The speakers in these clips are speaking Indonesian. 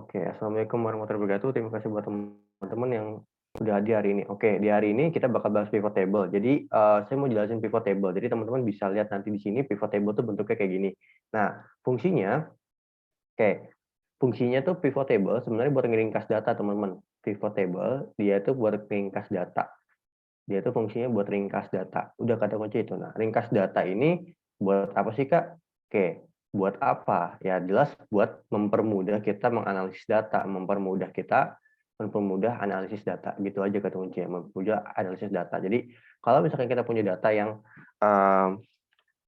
Oke, assalamualaikum warahmatullahi wabarakatuh. Terima kasih buat teman-teman yang udah hadir hari ini. Oke, di hari ini kita bakal bahas pivot table. Jadi saya mau jelasin pivot table. Jadi teman-teman bisa lihat nanti di sini pivot table tuh bentuknya kayak gini. Nah, fungsinya, oke, fungsinya tuh pivot table sebenarnya buat ngeringkas data teman-teman. Pivot table dia tuh buat ringkas data. Dia tuh fungsinya buat ringkas data. Udah kata kunci itu. Nah, ringkas data ini buat apa sih, Kak? Oke, buat apa? Ya jelas buat mempermudah kita menganalisis data, mempermudah analisis data. Gitu aja kata kuncinya, mempermudah analisis data. Jadi, kalau misalkan kita punya data yang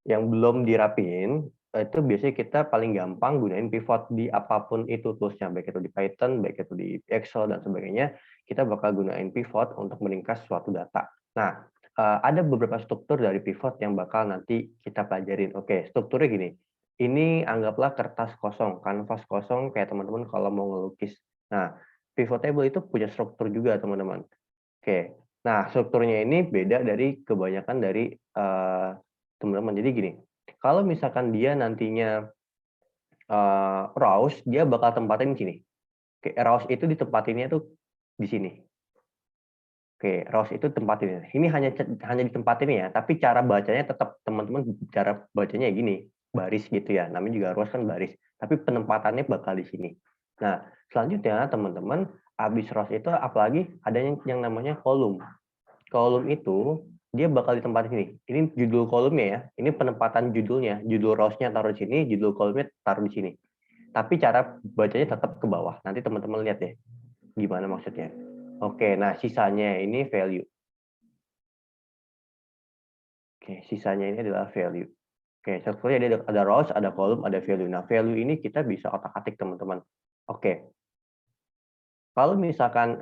belum dirapiin, itu biasanya kita paling gampang gunain pivot di apapun itu toolsnya, baik itu di Python, baik itu di Excel, dan sebagainya, kita bakal gunain pivot untuk meringkas suatu data. Nah, ada beberapa struktur dari pivot yang bakal nanti kita pelajarin. Oke, strukturnya gini. Ini anggaplah kertas kosong, kanvas kosong, kayak teman-teman kalau mau ngelukis. Nah, pivot table itu punya struktur juga, teman-teman. Oke, nah strukturnya ini beda dari kebanyakan dari teman-teman. Jadi gini, kalau misalkan dia nantinya rows, dia bakal tempatin di sini. Oke, rows itu ditempatinnya tuh di sini. Oke, rows itu tempatin. Ini hanya ditempatin ya, tapi cara bacanya tetap teman-teman cara bacanya gini, baris gitu ya. Namanya juga rows kan baris, tapi penempatannya bakal di sini. Nah, selanjutnya teman-teman habis rows itu apalagi ada yang namanya kolom. Kolom itu dia bakal ditempatin sini. Ini judul kolomnya ya. Ini penempatan judulnya. Judul rows-nya taruh di sini, judul kolomnya taruh di sini. Tapi cara bacanya tetap ke bawah. Nanti teman-teman lihat ya. Gimana maksudnya. Oke, nah sisanya ini value. Oke, sisanya ini adalah value. Oke, strukturnya ada rows, ada kolom, ada value. Nah, value ini kita bisa otak-atik teman-teman. Oke. Kalau misalkan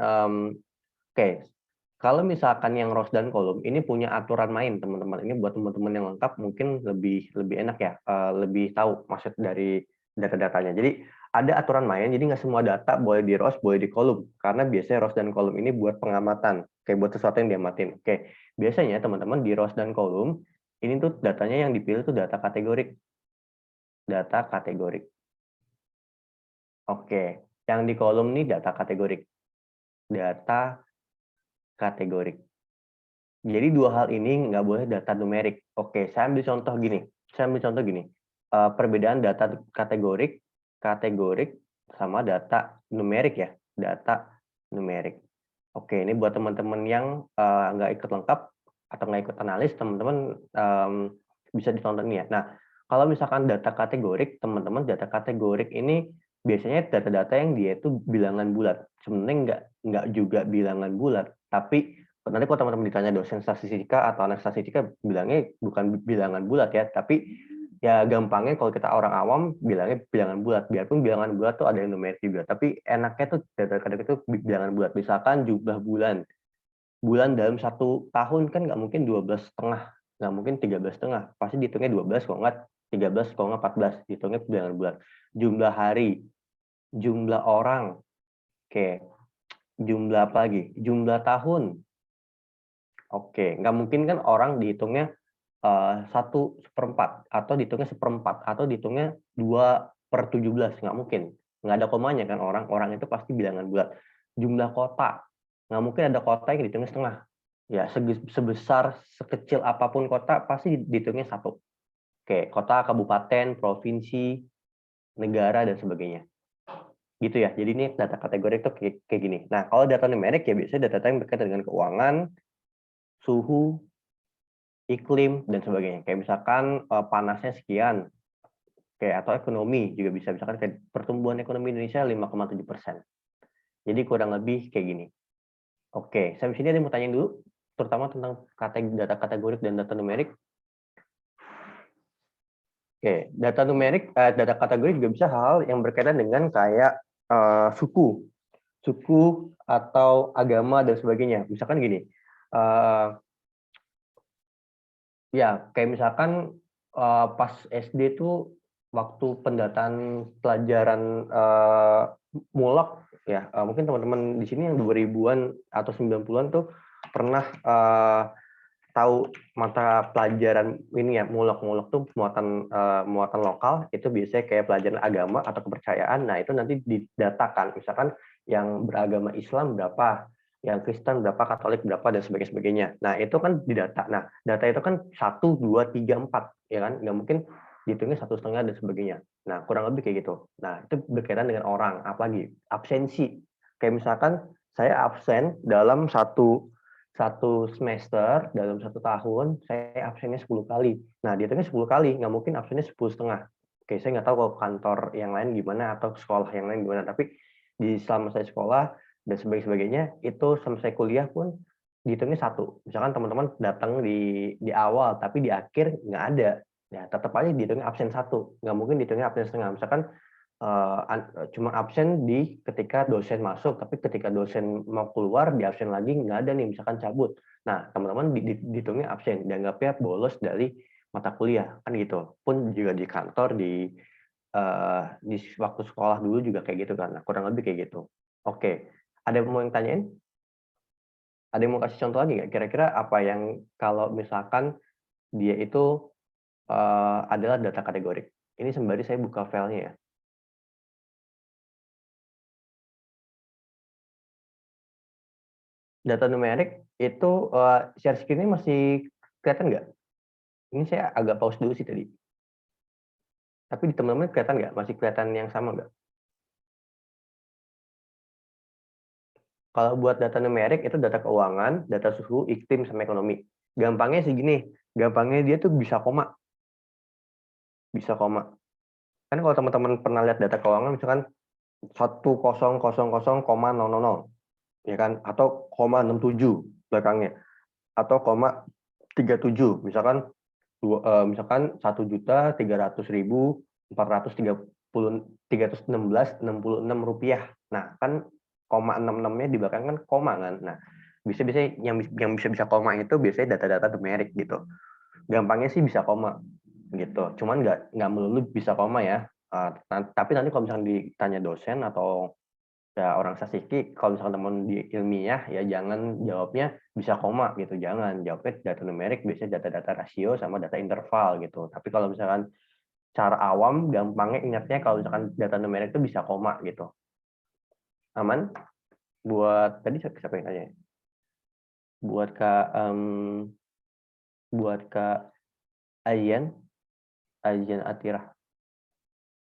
oke, kalau misalkan yang rows dan kolom ini punya aturan main, teman-teman. Ini buat teman-teman yang lengkap mungkin lebih enak ya, lebih tahu maksud dari data-datanya. Jadi ada aturan main, jadi nggak semua data boleh di rows, boleh di kolom. Karena biasanya rows dan kolom ini buat pengamatan, kayak buat sesuatu yang diamatin. Oke, biasanya teman-teman di rows dan kolom ini tuh datanya yang dipilih tuh data kategorik. Data kategorik. Oke, yang di kolom nih data kategorik. Data kategorik. Jadi dua hal ini nggak boleh data numerik. Oke, saya ambil contoh gini. Perbedaan data kategorik sama data numerik ya. Data numerik. Oke, ini buat teman-teman yang nggak ikut lengkap atau nggak ikut analis, teman-teman bisa ditonton ya. Nah, kalau misalkan data kategorik, teman-teman data kategorik ini biasanya data-data yang dia itu bilangan bulat. Sebenarnya nggak juga bilangan bulat, tapi nanti kalau teman-teman ditanya dosen statistika atau anak statistika bilangnya bukan bilangan bulat ya, tapi ya gampangnya kalau kita orang awam bilangnya bilangan bulat. Biarpun bilangan bulat tuh ada yang numerik juga, tapi enaknya tuh data kategorik itu bilangan bulat. Misalkan jumlah bulan. Bulan dalam satu tahun kan nggak mungkin 12,5, nggak mungkin 13,5. Pasti dihitungnya 12, kalau nggak 13, kalau nggak 14. Dihitungnya bilangan bulat. Jumlah hari, jumlah orang, oke, jumlah apa lagi? Jumlah tahun. Oke, nggak mungkin kan orang dihitungnya 1/4 atau dihitungnya 1/4 atau dihitungnya 2/17, nggak mungkin. Nggak ada komanya kan orang itu pasti bilangan bulat. Jumlah kota, nggak mungkin ada kota yang dihitungnya setengah. Ya, sebesar, sekecil apapun kota pasti dihitungnya satu. Oke, kota, kabupaten, provinsi, negara, dan sebagainya. Gitu ya, jadi ini data kategori itu kayak gini. Nah, kalau data numerik ya biasanya data yang berkaitan dengan keuangan, suhu, iklim, dan sebagainya. Kayak misalkan panasnya sekian, kayak atau ekonomi juga bisa. Misalkan kayak pertumbuhan ekonomi Indonesia 5,7%. Jadi kurang lebih kayak gini. Oke, sampai sini ada yang mau tanya dulu, terutama tentang data kategorik dan data numerik. Oke, data numerik, data kategori juga bisa hal yang berkaitan dengan kayak suku atau agama dan sebagainya. Misalkan gini, ya kayak misalkan pas SD itu waktu pendataan pelajaran mulak ya, mungkin teman-teman di sini yang 2000-an atau 90-an tuh pernah tahu mata pelajaran ini ya, mulak-mulak tuh muatan lokal, itu biasanya kayak pelajaran agama atau kepercayaan. Nah, itu nanti didatakan. Misalkan yang beragama Islam berapa, yang Kristen berapa, Katolik berapa, dan sebagainya. Nah, itu kan didata. Nah, data itu kan 1, 2, 3, 4, ya kan? Nggak mungkin dihitungnya 1,5 dan sebagainya. Nah, kurang lebih kayak gitu. Nah, itu berkaitan dengan orang, apalagi absensi. Kayak misalkan saya absen dalam satu semester, dalam 1 tahun, saya absennya 10 kali. Nah, dihitungnya 10 kali, nggak mungkin absennya 10,5. Oke, saya nggak tahu kalau kantor yang lain gimana, atau sekolah yang lain gimana, tapi selama saya sekolah, dan sebagainya, itu selama saya kuliah pun, dihitungnya 1. Misalkan teman-teman datang di awal, tapi di akhir nggak ada. Ya, tetap aja dihitungnya absen 1. Nggak mungkin dihitungnya absen setengah. Misalkan cuma absen ketika dosen masuk, tapi ketika dosen mau keluar di absen lagi nggak ada nih, misalkan cabut. Nah, teman-teman dihitungnya absen, dianggapnya bolos dari mata kuliah kan gitu. Pun juga di kantor, di waktu sekolah dulu juga kayak gitu kan. Nah, kurang lebih kayak gitu. Oke, ada yang mau yang tanyain? Ada yang mau kasih contoh lagi nggak? Kira-kira apa yang kalau misalkan dia itu adalah data kategorik. Ini sembari saya buka filenya ya. Data numerik itu share screen-nya masih kelihatan nggak? Ini saya agak pause dulu sih tadi. Tapi di teman-teman kelihatan nggak? Masih kelihatan yang sama nggak? Kalau buat data numerik itu data keuangan, data suhu, iklim, sama ekonomi. Gampangnya segini, gampangnya dia tuh bisa koma. Bisa koma. Kan kalau teman-teman pernah lihat data keuangan misalkan 1000,000, ya kan? Atau 0,67 belakangnya. Atau 0,37, misalkan misalkan 1.300.416 rupiah. Nah, kan 0,66-nya di belakang kan koma kan. Nah, biasanya yang bisa koma itu biasanya data-data numerik gitu. Gampangnya sih bisa koma gitu. Cuman nggak melulu bisa koma ya. Tapi nanti kalau misalnya ditanya dosen atau ya orang statistik, kalau misalkan teman di ilmiah ya jangan jawabnya bisa koma gitu, jangan jawabnya data numerik, biasanya data-data rasio sama data interval gitu. Tapi kalau misalkan cara awam gampangnya ingatnya kalau misalkan data numerik itu bisa koma gitu. Aman? Buat tadi siapa yang tanya? Buat Kak buat Kak Ayan Atirah.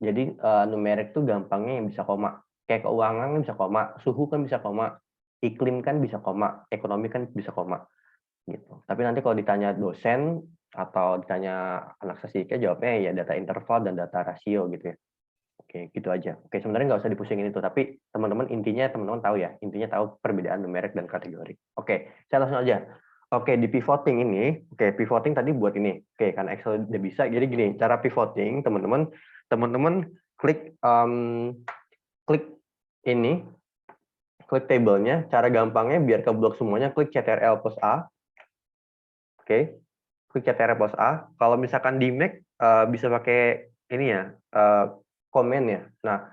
Jadi numerik tuh gampangnya yang bisa koma. Kayak keuangan kan bisa koma, suhu kan bisa koma, iklim kan bisa koma, ekonomi kan bisa koma gitu. Tapi nanti kalau ditanya dosen atau ditanya anak statistika jawabnya ya data interval dan data rasio gitu ya. Oke, gitu aja. Oke, sebenarnya nggak usah dipusingin itu, tapi teman-teman intinya teman-teman tahu ya, intinya tahu perbedaan numerik dan kategori. Oke, saya langsung aja. Oke, di pivoting ini, oke, pivoting tadi buat ini. Oke, karena Excel udah bisa, jadi gini, cara pivoting, teman-teman klik klik ini, klik tabelnya, cara gampangnya biar keblok semuanya, klik CTRL plus A. Oke, klik CTRL plus A. Kalau misalkan di Mac bisa pakai ini ya, komen ya. Nah,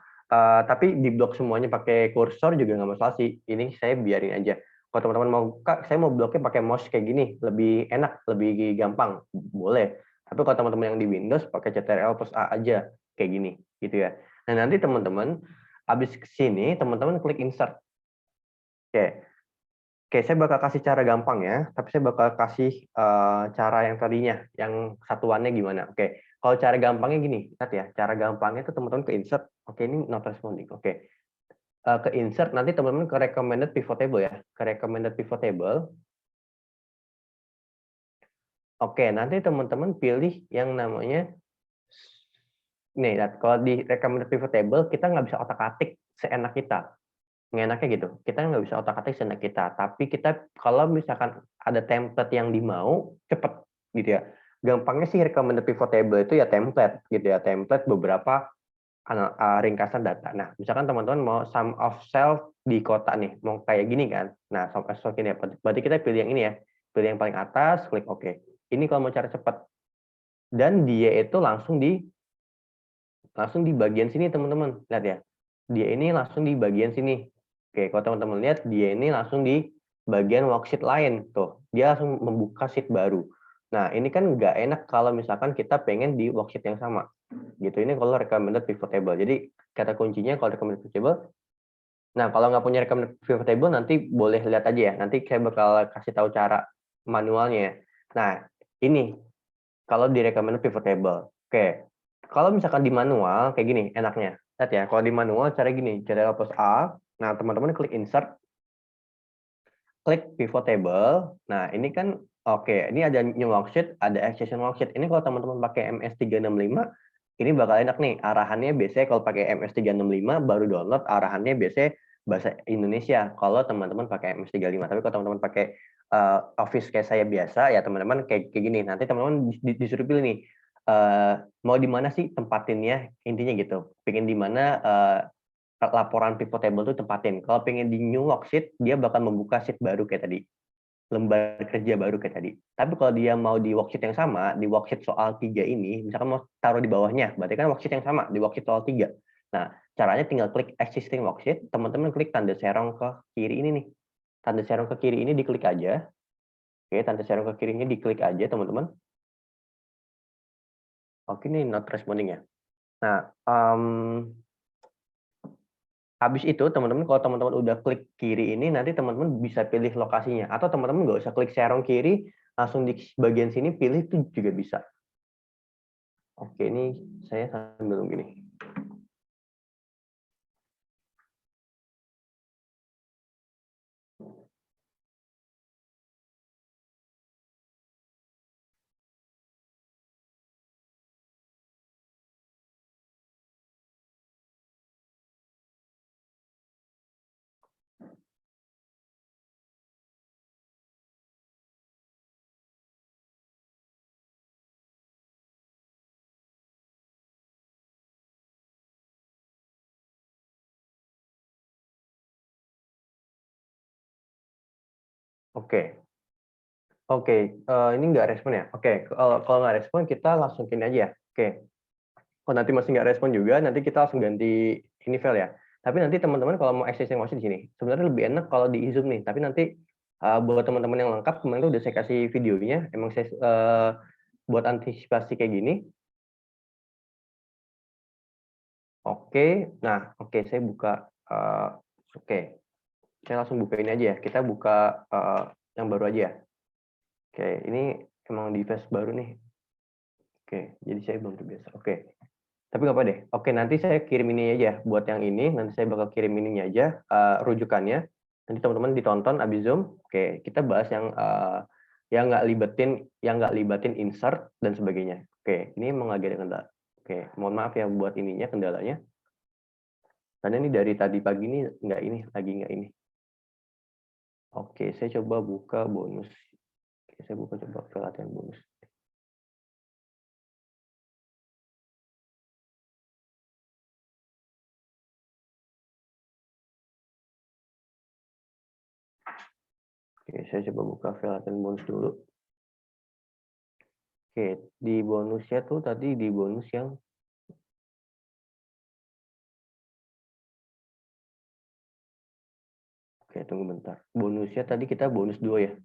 tapi di blok semuanya pakai kursor juga nggak masalah sih. Ini saya biarin aja. Kalau teman-teman mau, Kak, saya mau bloknya pakai mouse kayak gini, lebih enak, lebih gampang, boleh. Tapi kalau teman-teman yang di Windows pakai CTRL plus A aja, kayak gini, gitu ya. Nah, nanti teman-teman habis ke sini, teman-teman klik insert. Oke, Oke, saya bakal kasih cara gampang ya, tapi saya bakal kasih cara yang tadinya, yang satuannya gimana. Oke, kalau cara gampangnya gini, lihat ya, cara gampangnya itu teman-teman ke insert. Oke, ini not responding. Oke, ke insert nanti teman-teman ke recommended pivot table ya, ke recommended pivot table. Oke, nanti teman-teman pilih yang namanya nih. Kalau di recommended pivot table kita nggak bisa otak-atik seenak kita. Nggak gitu. Kita nggak bisa otak-atik seenak kita. Tapi kita kalau misalkan ada template yang dimau, cepet gitu ya. Gampangnya sih recommended pivot table itu ya template gitu ya. Template beberapa ringkasan data. Nah, misalkan teman-teman mau sum of self di kota nih, mau kayak gini kan. Nah, sum of self ini ya. Berarti kita pilih yang ini ya. Pilih yang paling atas, klik OK. Ini kalau mau cara cepat. Dan dia itu langsung di bagian sini teman-teman. Lihat ya. Dia ini langsung di bagian sini. Oke, kalau teman-teman lihat dia ini langsung di bagian worksheet lain tuh. Dia langsung membuka sheet baru. Nah, ini kan nggak enak kalau misalkan kita pengen di worksheet yang sama. Gitu. Ini kalau recommended pivot table. Jadi kata kuncinya kalau recommended pivot table. Nah, kalau nggak punya recommended pivot table nanti boleh lihat aja ya. Nanti saya bakal kasih tahu cara manualnya. Nah, ini kalau di recommended pivot table. Oke. Kalau misalkan di manual kayak gini enaknya. Lihat ya, kalau di manual cara gini, Ctrl plus A. Nah, teman-teman klik insert, klik pivot table. Nah, ini kan oke, ini ada new worksheet, ada extension worksheet. Ini kalau teman-teman pakai MS365, ini bakal enak nih. Arahannya biasanya kalau pakai MS365 baru download, arahannya biasanya bahasa Indonesia kalau teman-teman pakai MS35. Tapi kalau teman-teman pakai Office kayak saya biasa, ya teman-teman kayak gini. Nanti teman-teman disuruh pilih nih, mau di mana sih tempatinnya, intinya gitu. Pengen di mana laporan pivot table itu tempatin. Kalau pengen di new worksheet, dia bakal membuka sheet baru kayak tadi. Lembar kerja baru kayak tadi. Tapi kalau dia mau di worksheet yang sama, di worksheet soal 3 ini, misalkan mau taruh di bawahnya, berarti kan worksheet yang sama, di worksheet soal 3. Nah, caranya tinggal klik existing worksheet, teman-teman klik tanda serong ke kiri ini nih. Tanda serong ke kiri ini diklik aja. Oke, tanda serong ke kiri ini diklik aja, teman-teman. Oke, ini not responding ya. Nah, habis itu teman-teman kalau teman-teman udah klik kiri ini nanti teman-teman bisa pilih lokasinya atau teman-teman nggak usah klik serong kiri langsung di bagian sini pilih itu juga bisa. Oke, ini saya sambil nunggu nih. Oke. Oke, ini nggak respon ya? Oke, kalau nggak respon kita langsung gini aja ya. Oke. Kalau nanti masih nggak respon juga, nanti kita langsung ganti ini file ya. Tapi nanti teman-teman kalau mau access yang masih di sini, sebenarnya lebih enak kalau di Zoom nih. Tapi nanti buat teman-teman yang lengkap, kemarin tuh udah saya kasih videonya. Emang saya buat antisipasi kayak gini. Oke, nah oke saya buka. Oke, saya langsung buka ini aja ya. Kita buka yang baru aja ya. Oke, ini emang device baru nih. Oke, jadi saya belum terbiasa. Oke, tapi nggak apa deh. Oke, nanti saya kirim ini aja buat yang ini. Nanti saya bakal kirim ininya aja rujukannya. Nanti teman-teman ditonton abis Zoom. Oke, kita bahas yang nggak libatin insert dan sebagainya. Oke, ini emang lagi ada kendala. Oke, mohon maaf ya buat ininya kendalanya. Karena ini dari tadi pagi ini lagi nggak ini. Oke, saya coba buka bonus. Oke, saya buka coba pelatihan bonus. Oke, saya coba buka pelatihan bonus dulu. Oke, di bonusnya tuh tadi di bonus yang Oke, tunggu bentar. Bonusnya tadi kita bonus 2 ya.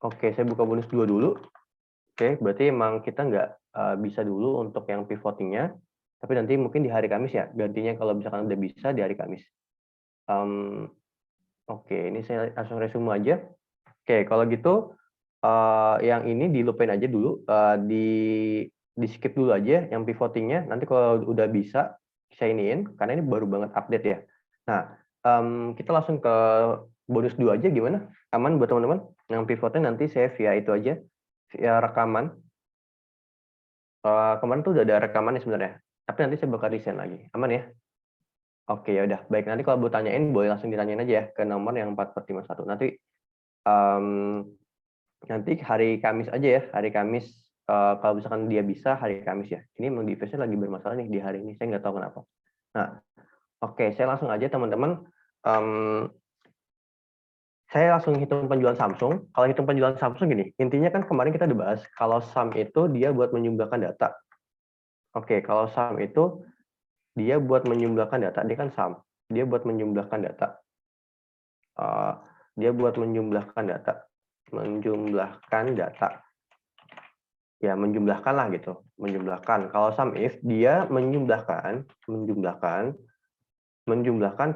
Oke, saya buka bonus 2 dulu. Oke, berarti emang kita nggak bisa dulu untuk yang pivotingnya. Tapi nanti mungkin di hari Kamis ya. Gantinya kalau misalkan udah bisa di hari Kamis. Oke, ini saya langsung resume aja. Oke, kalau gitu yang ini dilupain aja dulu. Di skip dulu aja yang pivotingnya. Nanti kalau udah bisa, saya iniin. Karena ini baru banget update ya. Nah, kita langsung ke bonus 2 aja gimana? Aman buat teman-teman? Yang pivotnya nanti saya via itu aja. Via rekaman. Kemarin tuh udah ada rekamannya sebenarnya. Tapi nanti saya bakal resign lagi. Aman ya? Oke, ya udah. Baik, nanti kalau mau tanyain, boleh langsung ditanyain aja ya ke nomor yang 4451. Nanti hari Kamis aja ya. Hari Kamis, kalau misalkan dia bisa, hari Kamis ya. Ini memang device-nya lagi bermasalah nih di hari ini. Saya nggak tahu kenapa. Nah, oke, saya langsung aja teman-teman. Saya langsung hitung penjualan Samsung. Kalau hitung penjualan Samsung gini, intinya kan kemarin kita udah bahas, kalau SAM itu dia buat menyumbangkan data. Oke, kalau SAM itu dia buat menjumlahkan data, dia kan sum, dia buat menjumlahkan data. Dia buat menjumlahkan data. Ya, menjumlahkan lah gitu, menjumlahkan. Kalau sum if dia menjumlahkan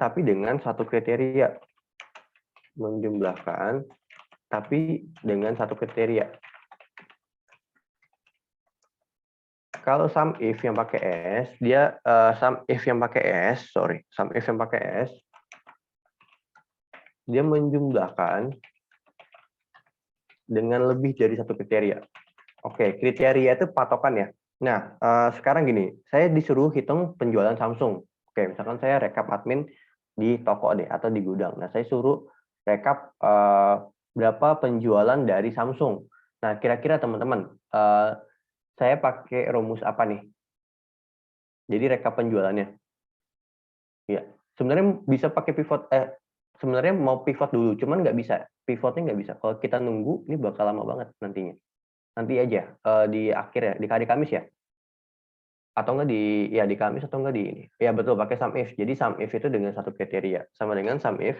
tapi dengan satu kriteria. Menjumlahkan tapi dengan satu kriteria. Kalau sum if yang pakai S, dia sum if yang pakai S, dia menjumlahkan dengan lebih dari satu kriteria. Oke, kriteria itu patokan ya. Nah, sekarang gini, saya disuruh hitung penjualan Samsung. Oke, misalkan saya rekap admin di toko deh atau di gudang. Nah, saya suruh rekap berapa penjualan dari Samsung. Nah, kira-kira teman-teman, saya pakai rumus apa nih? Jadi rekap penjualannya. Ya, sebenarnya bisa pakai pivot. Sebenarnya mau pivot dulu, cuman nggak bisa. Pivotnya nggak bisa. Kalau kita nunggu, ini bakal lama banget nantinya. Nanti aja di akhir ya, di hari Kamis ya, atau enggak di Kamis atau enggak di ini ya, betul, pakai sum if. Jadi sum if itu dengan satu kriteria sama dengan sum if.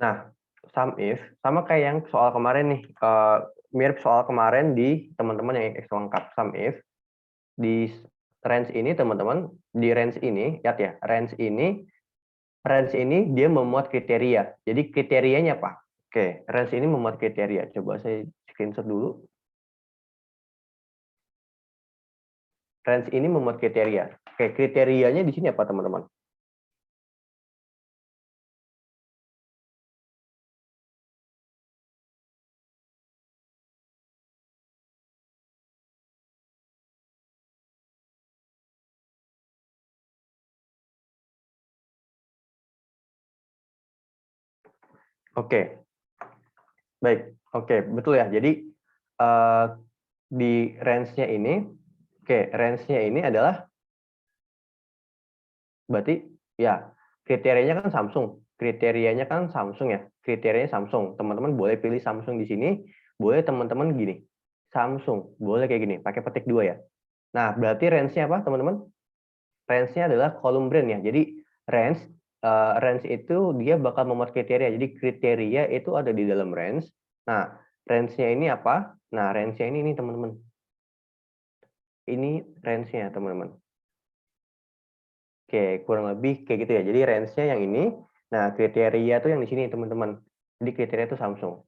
Nah, sum if sama kayak yang soal kemarin nih, mirip soal kemarin di teman-teman yang Excel lengkap. Sum if di range ini teman-teman, di range ini lihat ya, range ini dia memuat kriteria. Jadi kriterianya apa? Oke, range ini memuat kriteria. Coba saya screenshot dulu. Range ini memuat kriteria. Oke, kriterianya di sini apa teman-teman? Oke, baik. Oke, betul ya. Jadi di range-nya ini, range-nya ini adalah berarti ya kriterianya kan Samsung. Kriterianya kan Samsung ya. Kriterianya Samsung. Teman-teman boleh pilih Samsung di sini, boleh teman-teman gini. Samsung, boleh kayak gini, pakai petik 2 ya. Nah, berarti range-nya apa, teman-teman? Range-nya adalah column brand ya. Jadi range itu dia bakal memuat kriteria. Jadi kriteria itu ada di dalam range. Nah, range-nya ini apa? Nah, range-nya ini teman-teman. Ini range-nya, teman-teman. Oke, kurang lebih kayak gitu ya. Jadi range-nya yang ini. Nah, kriteria tuh yang di sini, teman-teman. Jadi kriteria itu Samsung.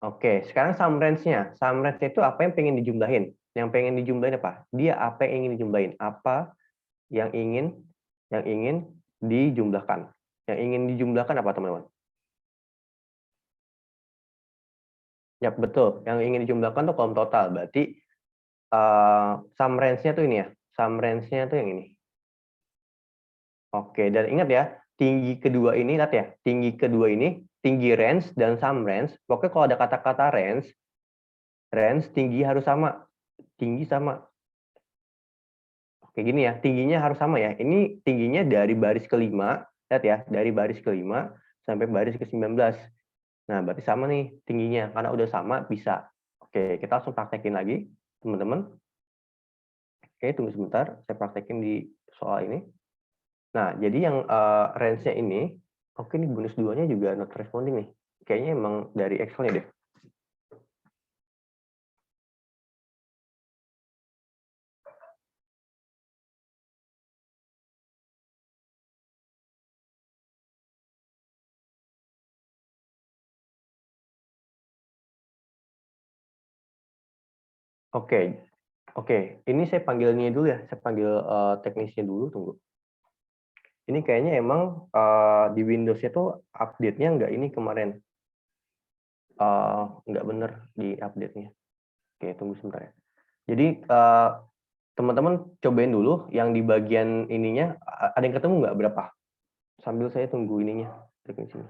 Oke, sekarang sum range-nya. Sum range itu apa yang pengen dijumlahin? Yang pengen dijumlahin apa? Dia apa yang ingin dijumlahin? Apa yang ingin dijumlahkan? Yang ingin dijumlahkan apa, teman-teman? Ya, betul. Yang ingin dijumlahkan tuh kolom total. Berarti sum range-nya tuh ini ya. Sum range-nya tuh yang ini. Oke, dan ingat ya, tinggi kedua ini, lihat ya, tinggi kedua ini, tinggi range dan sum range. Pokoknya kalau ada kata-kata range tinggi harus sama. Tinggi sama. Oke, gini ya, tingginya harus sama ya. Ini tingginya dari baris kelima, lihat ya, dari baris kelima sampai baris ke-19. Nah, berarti sama nih tingginya. Karena udah sama, bisa. Oke, kita langsung praktekin lagi, teman-teman. Oke, tunggu sebentar. Saya praktekin di soal ini. Nah, jadi yang range-nya ini, oke, ini bonus 2-nya juga not responding nih. Kayaknya emang dari Excel-nya deh. Oke, oke. Ini saya panggilnya dulu ya. Saya panggil teknisnya dulu, tunggu. Ini kayaknya emang di Windows-nya tuh update-nya nggak ini kemarin. Nggak bener di update-nya. Oke, tunggu sebentar ya. Jadi teman-teman cobain dulu yang di bagian ininya, ada yang ketemu nggak berapa? Sambil saya tunggu ininya. Teknisnya.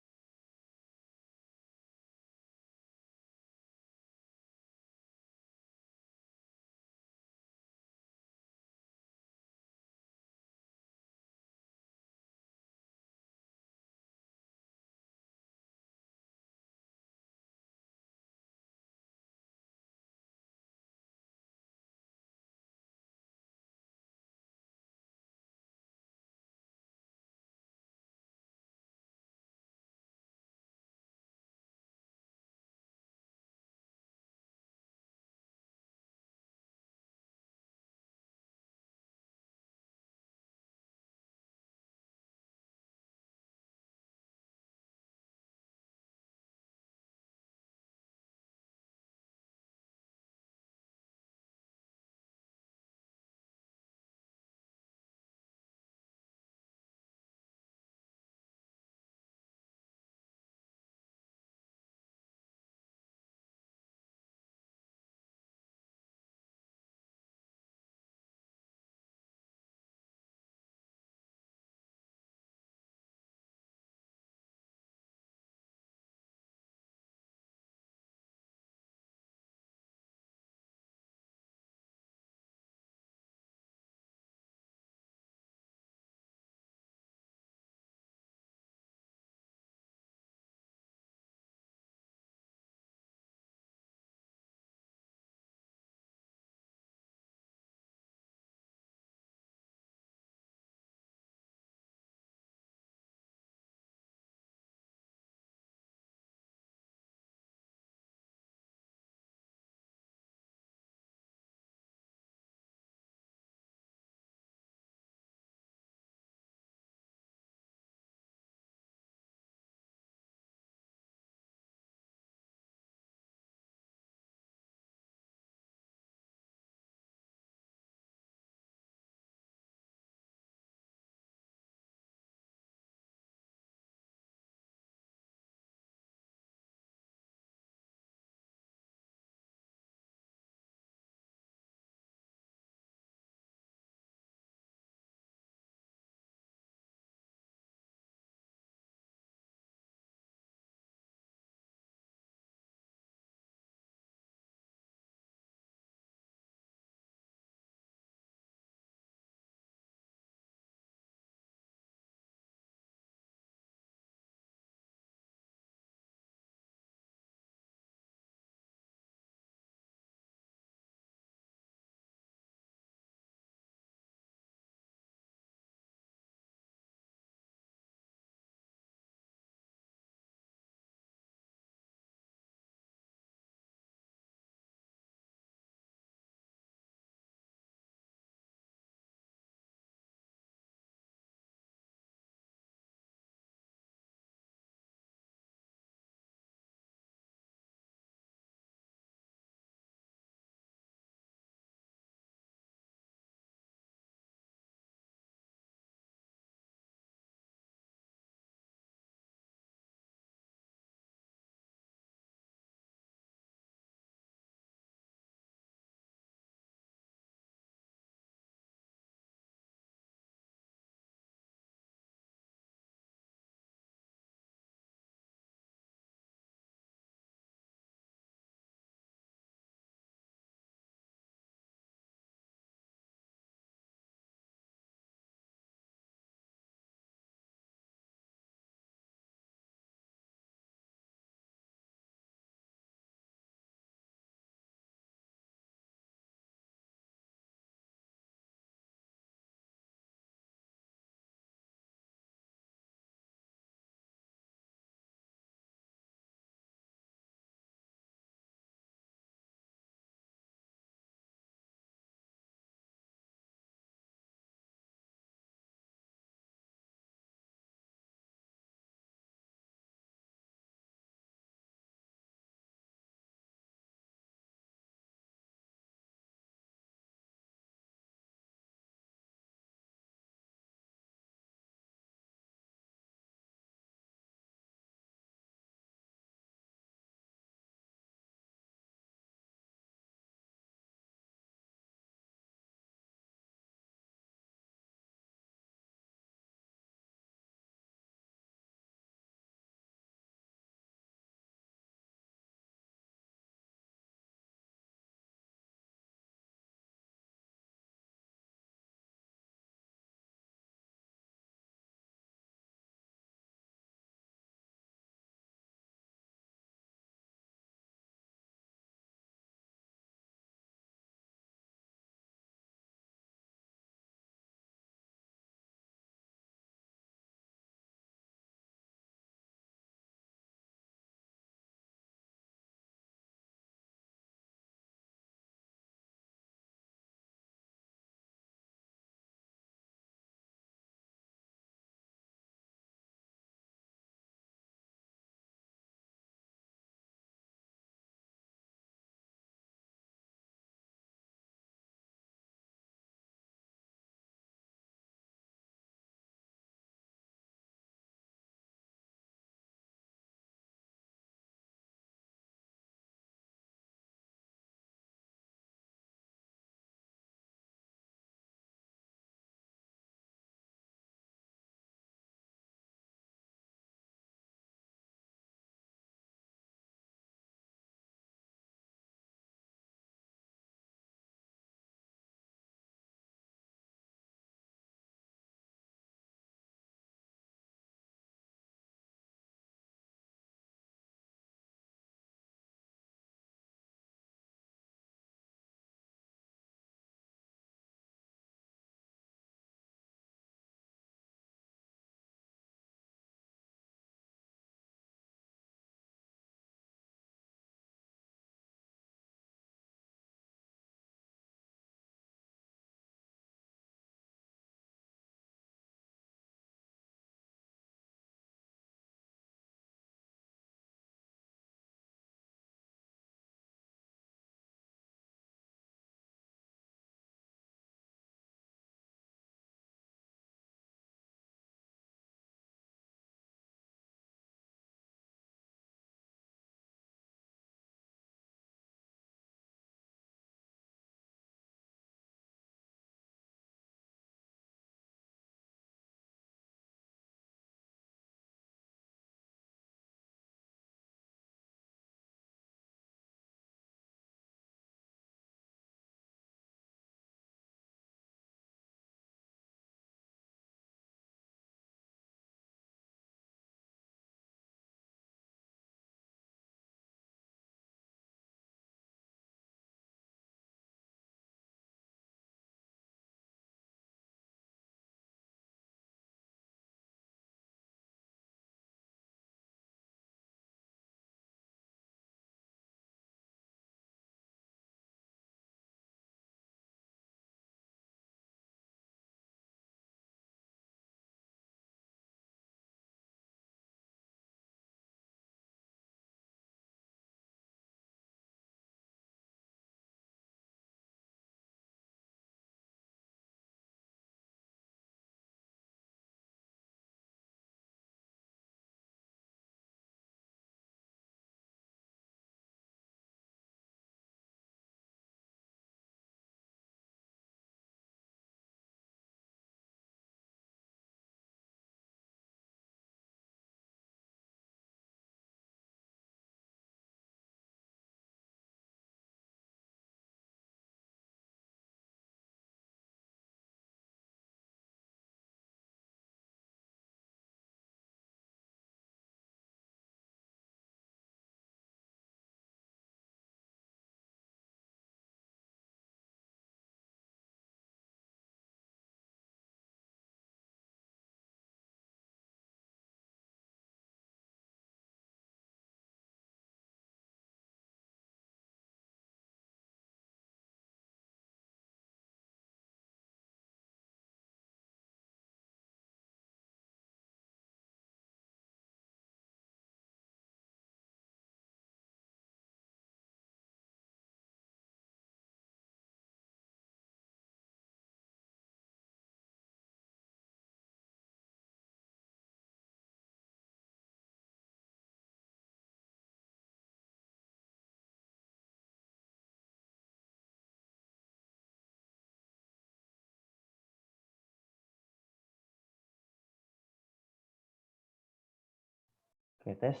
Oke, tes.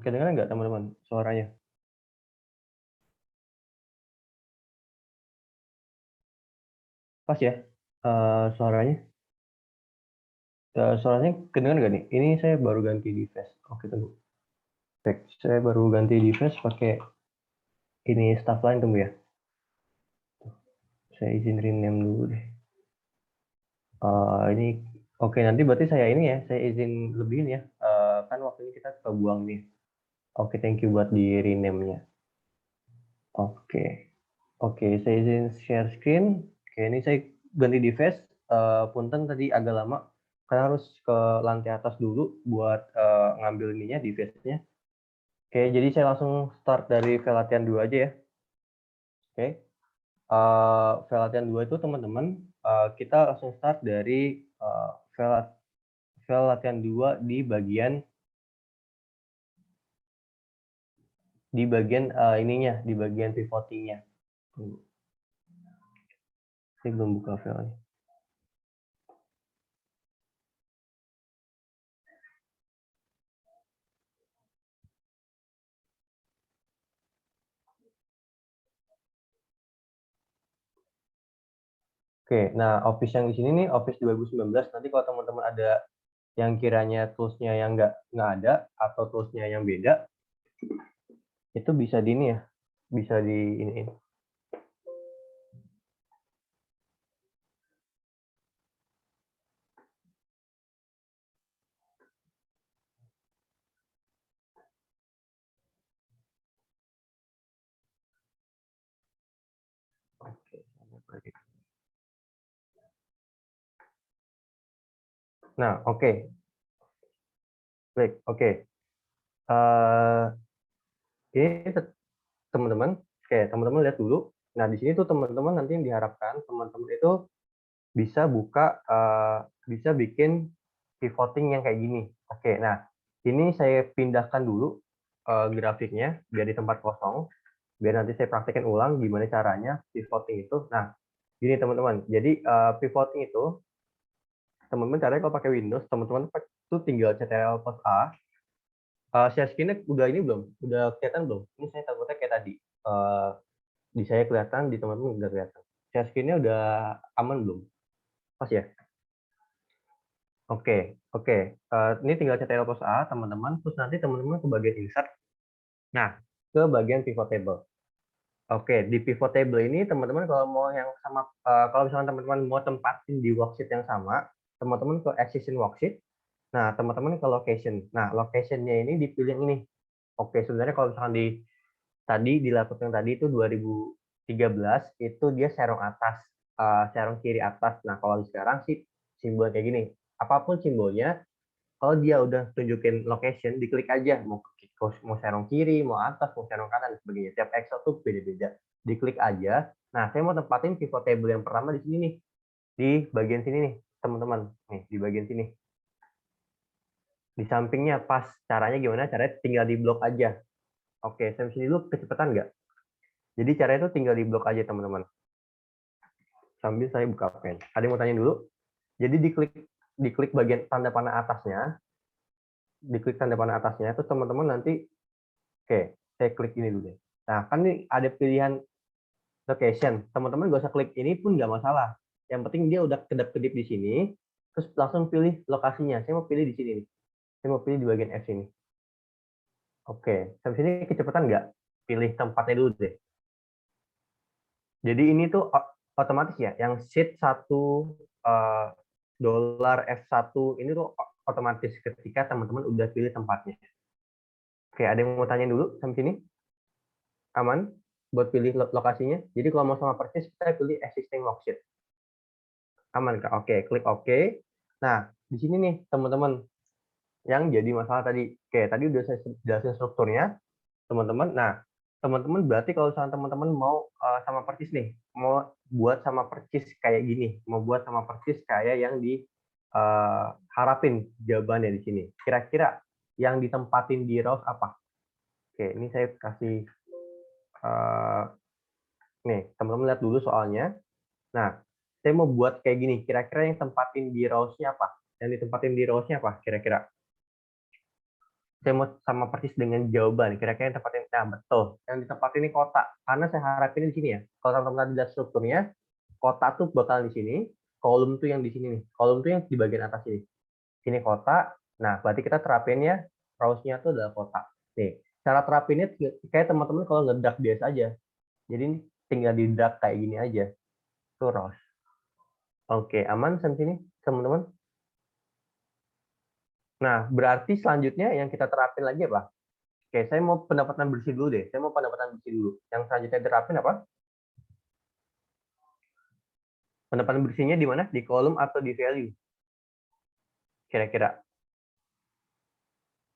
Kedengeran nggak teman-teman suaranya? Pas ya? Suaranya? Suaranya kedengeran nggak nih? Ini saya baru ganti device. Oke, tunggu. Cek, saya baru ganti device pakai ini staff line, tunggu ya. Saya izin rename dulu deh. Ini oke, nanti berarti saya ini ya, saya izin lebihin ya. Kan waktu ini kita kebuang nih. Oke, thank you buat di rename-nya. Oke. Oke, saya izin share screen. Oke, ini saya ganti device. Punten tadi agak lama karena harus ke lantai atas dulu buat ngambil ininya device-nya. Oke, jadi saya langsung start dari file latihan 2 aja ya. Oke. File latihan 2 itu teman-teman, kita langsung start dari file latihan 2 di bagian ininya, di bagian pivoting-nya. Tunggu. Saya belum buka filenya. Oke, nah Office yang di sini nih Office 2019. Nanti kalau teman-teman ada yang kiranya tools-nya yang nggak ada atau tools-nya yang beda, itu bisa di ini ya, bisa di ini. Oke, nah oke, baik, oke. Ini teman-teman, oke teman-teman lihat dulu. Nah di sini tuh teman-teman nanti yang diharapkan teman-teman itu bisa buka, bisa bikin pivoting yang kayak gini. Oke, nah ini saya pindahkan dulu grafiknya biar di tempat kosong, biar nanti saya praktekkan ulang gimana caranya pivoting itu. Nah, gini teman-teman, jadi pivoting itu teman-teman caranya kalau pakai Windows, teman-teman tuh tinggal Ctrl plus A. Share screen-nya udah ini belum? Udah kelihatan belum? Ini saya takutnya kayak tadi. Di saya kelihatan, di teman-teman udah kelihatan. Share screen-nya udah aman belum? Pas ya? Oke, oke. Ini tinggal Ctrl plus A, teman-teman. Terus nanti teman-teman ke bagian insert. Nah, ke bagian pivot table. Oke, di pivot table ini teman-teman kalau mau yang sama, kalau misalnya teman-teman mau tempatin di worksheet yang sama, teman-teman ke existing worksheet. Nah, teman-teman ke location. Nah, location-nya ini dipilih yang ini. Oke, sebenarnya kalau misalkan di laptop yang tadi itu 2013 itu dia serong atas, serong kiri atas. Nah, kalau sekarang sih simbol kayak gini. Apapun simbolnya, kalau dia udah tunjukin location, diklik aja. Mau serong kiri, mau atas, mau serong kanan, dan sebagainya. Tiap Excel tuh beda-beda. Diklik aja. Nah, saya mau tempatin pivot table yang pertama di sini nih. Di bagian sini nih, teman-teman. Nih, di bagian sini. Di sampingnya pas. Caranya gimana? Caranya tinggal di blok aja. Oke, saya sini dulu kecepatan nggak? Jadi caranya itu tinggal di blok aja, teman-teman. Sambil saya buka pen. Ada yang mau tanya dulu? Jadi diklik bagian tanda panah atasnya, diklik tanda panah atasnya, terus teman-teman nanti, oke, saya klik ini dulu deh. Nah, kan ini ada pilihan location. Teman-teman nggak usah klik ini pun nggak masalah. Yang penting dia udah kedap-kedip di sini, terus langsung pilih lokasinya. Saya mau pilih di sini nih. Saya mau pilih di bagian F sini. Oke, sampai sini kecepatan nggak? Pilih tempatnya dulu deh. Jadi ini tuh otomatis ya, yang sheet 1 dolar F1 ini tuh otomatis ketika teman-teman udah pilih tempatnya. Oke, ada yang mau tanya dulu sampai sini? Aman buat pilih lokasinya? Jadi kalau mau sama persis, kita pilih existing worksheet. Aman Kak? Oke, klik OK. Nah, di sini nih teman-teman yang jadi masalah tadi. Oke, tadi udah saya jelasin strukturnya, teman-teman. Nah, teman-teman berarti kalau misalnya teman-teman mau sama persis nih, mau buat sama persis kayak gini, mau buat sama persis kayak yang diharapin jawabannya di sini. Kira-kira yang ditempatin di rows apa? Oke, ini saya kasih nih, teman-teman lihat dulu soalnya. Nah, saya mau buat kayak gini. Kira-kira yang tempatin di rows-nya apa? Yang ditempatin di rows-nya apa? Kira-kira? Saya mau sama persis dengan jawaban. Kira-kira yang tepatin. Nah, betul. Yang di tempat ini kotak. Karena saya harapin di sini ya. Kalau teman-teman lihat strukturnya, kotak tuh bakal di sini. Kolom tuh yang di sini nih. Kolom tuh yang di bagian atas ini. Sini kotak. Nah, berarti kita terapinnya, rows-nya tuh adalah kotak. Nih, cara terapinnya kayak teman-teman kalau ngedrag biasa aja. Jadi tinggal di drag kayak gini aja. Tuh rows. Oke, aman sampai sini, teman-teman? Nah, berarti selanjutnya yang kita terapin lagi apa? Oke, saya mau pendapatan bersih dulu deh. Saya mau pendapatan bersih dulu. Yang selanjutnya terapin apa? Pendapatan bersihnya di mana? Di kolom atau di value? Kira-kira.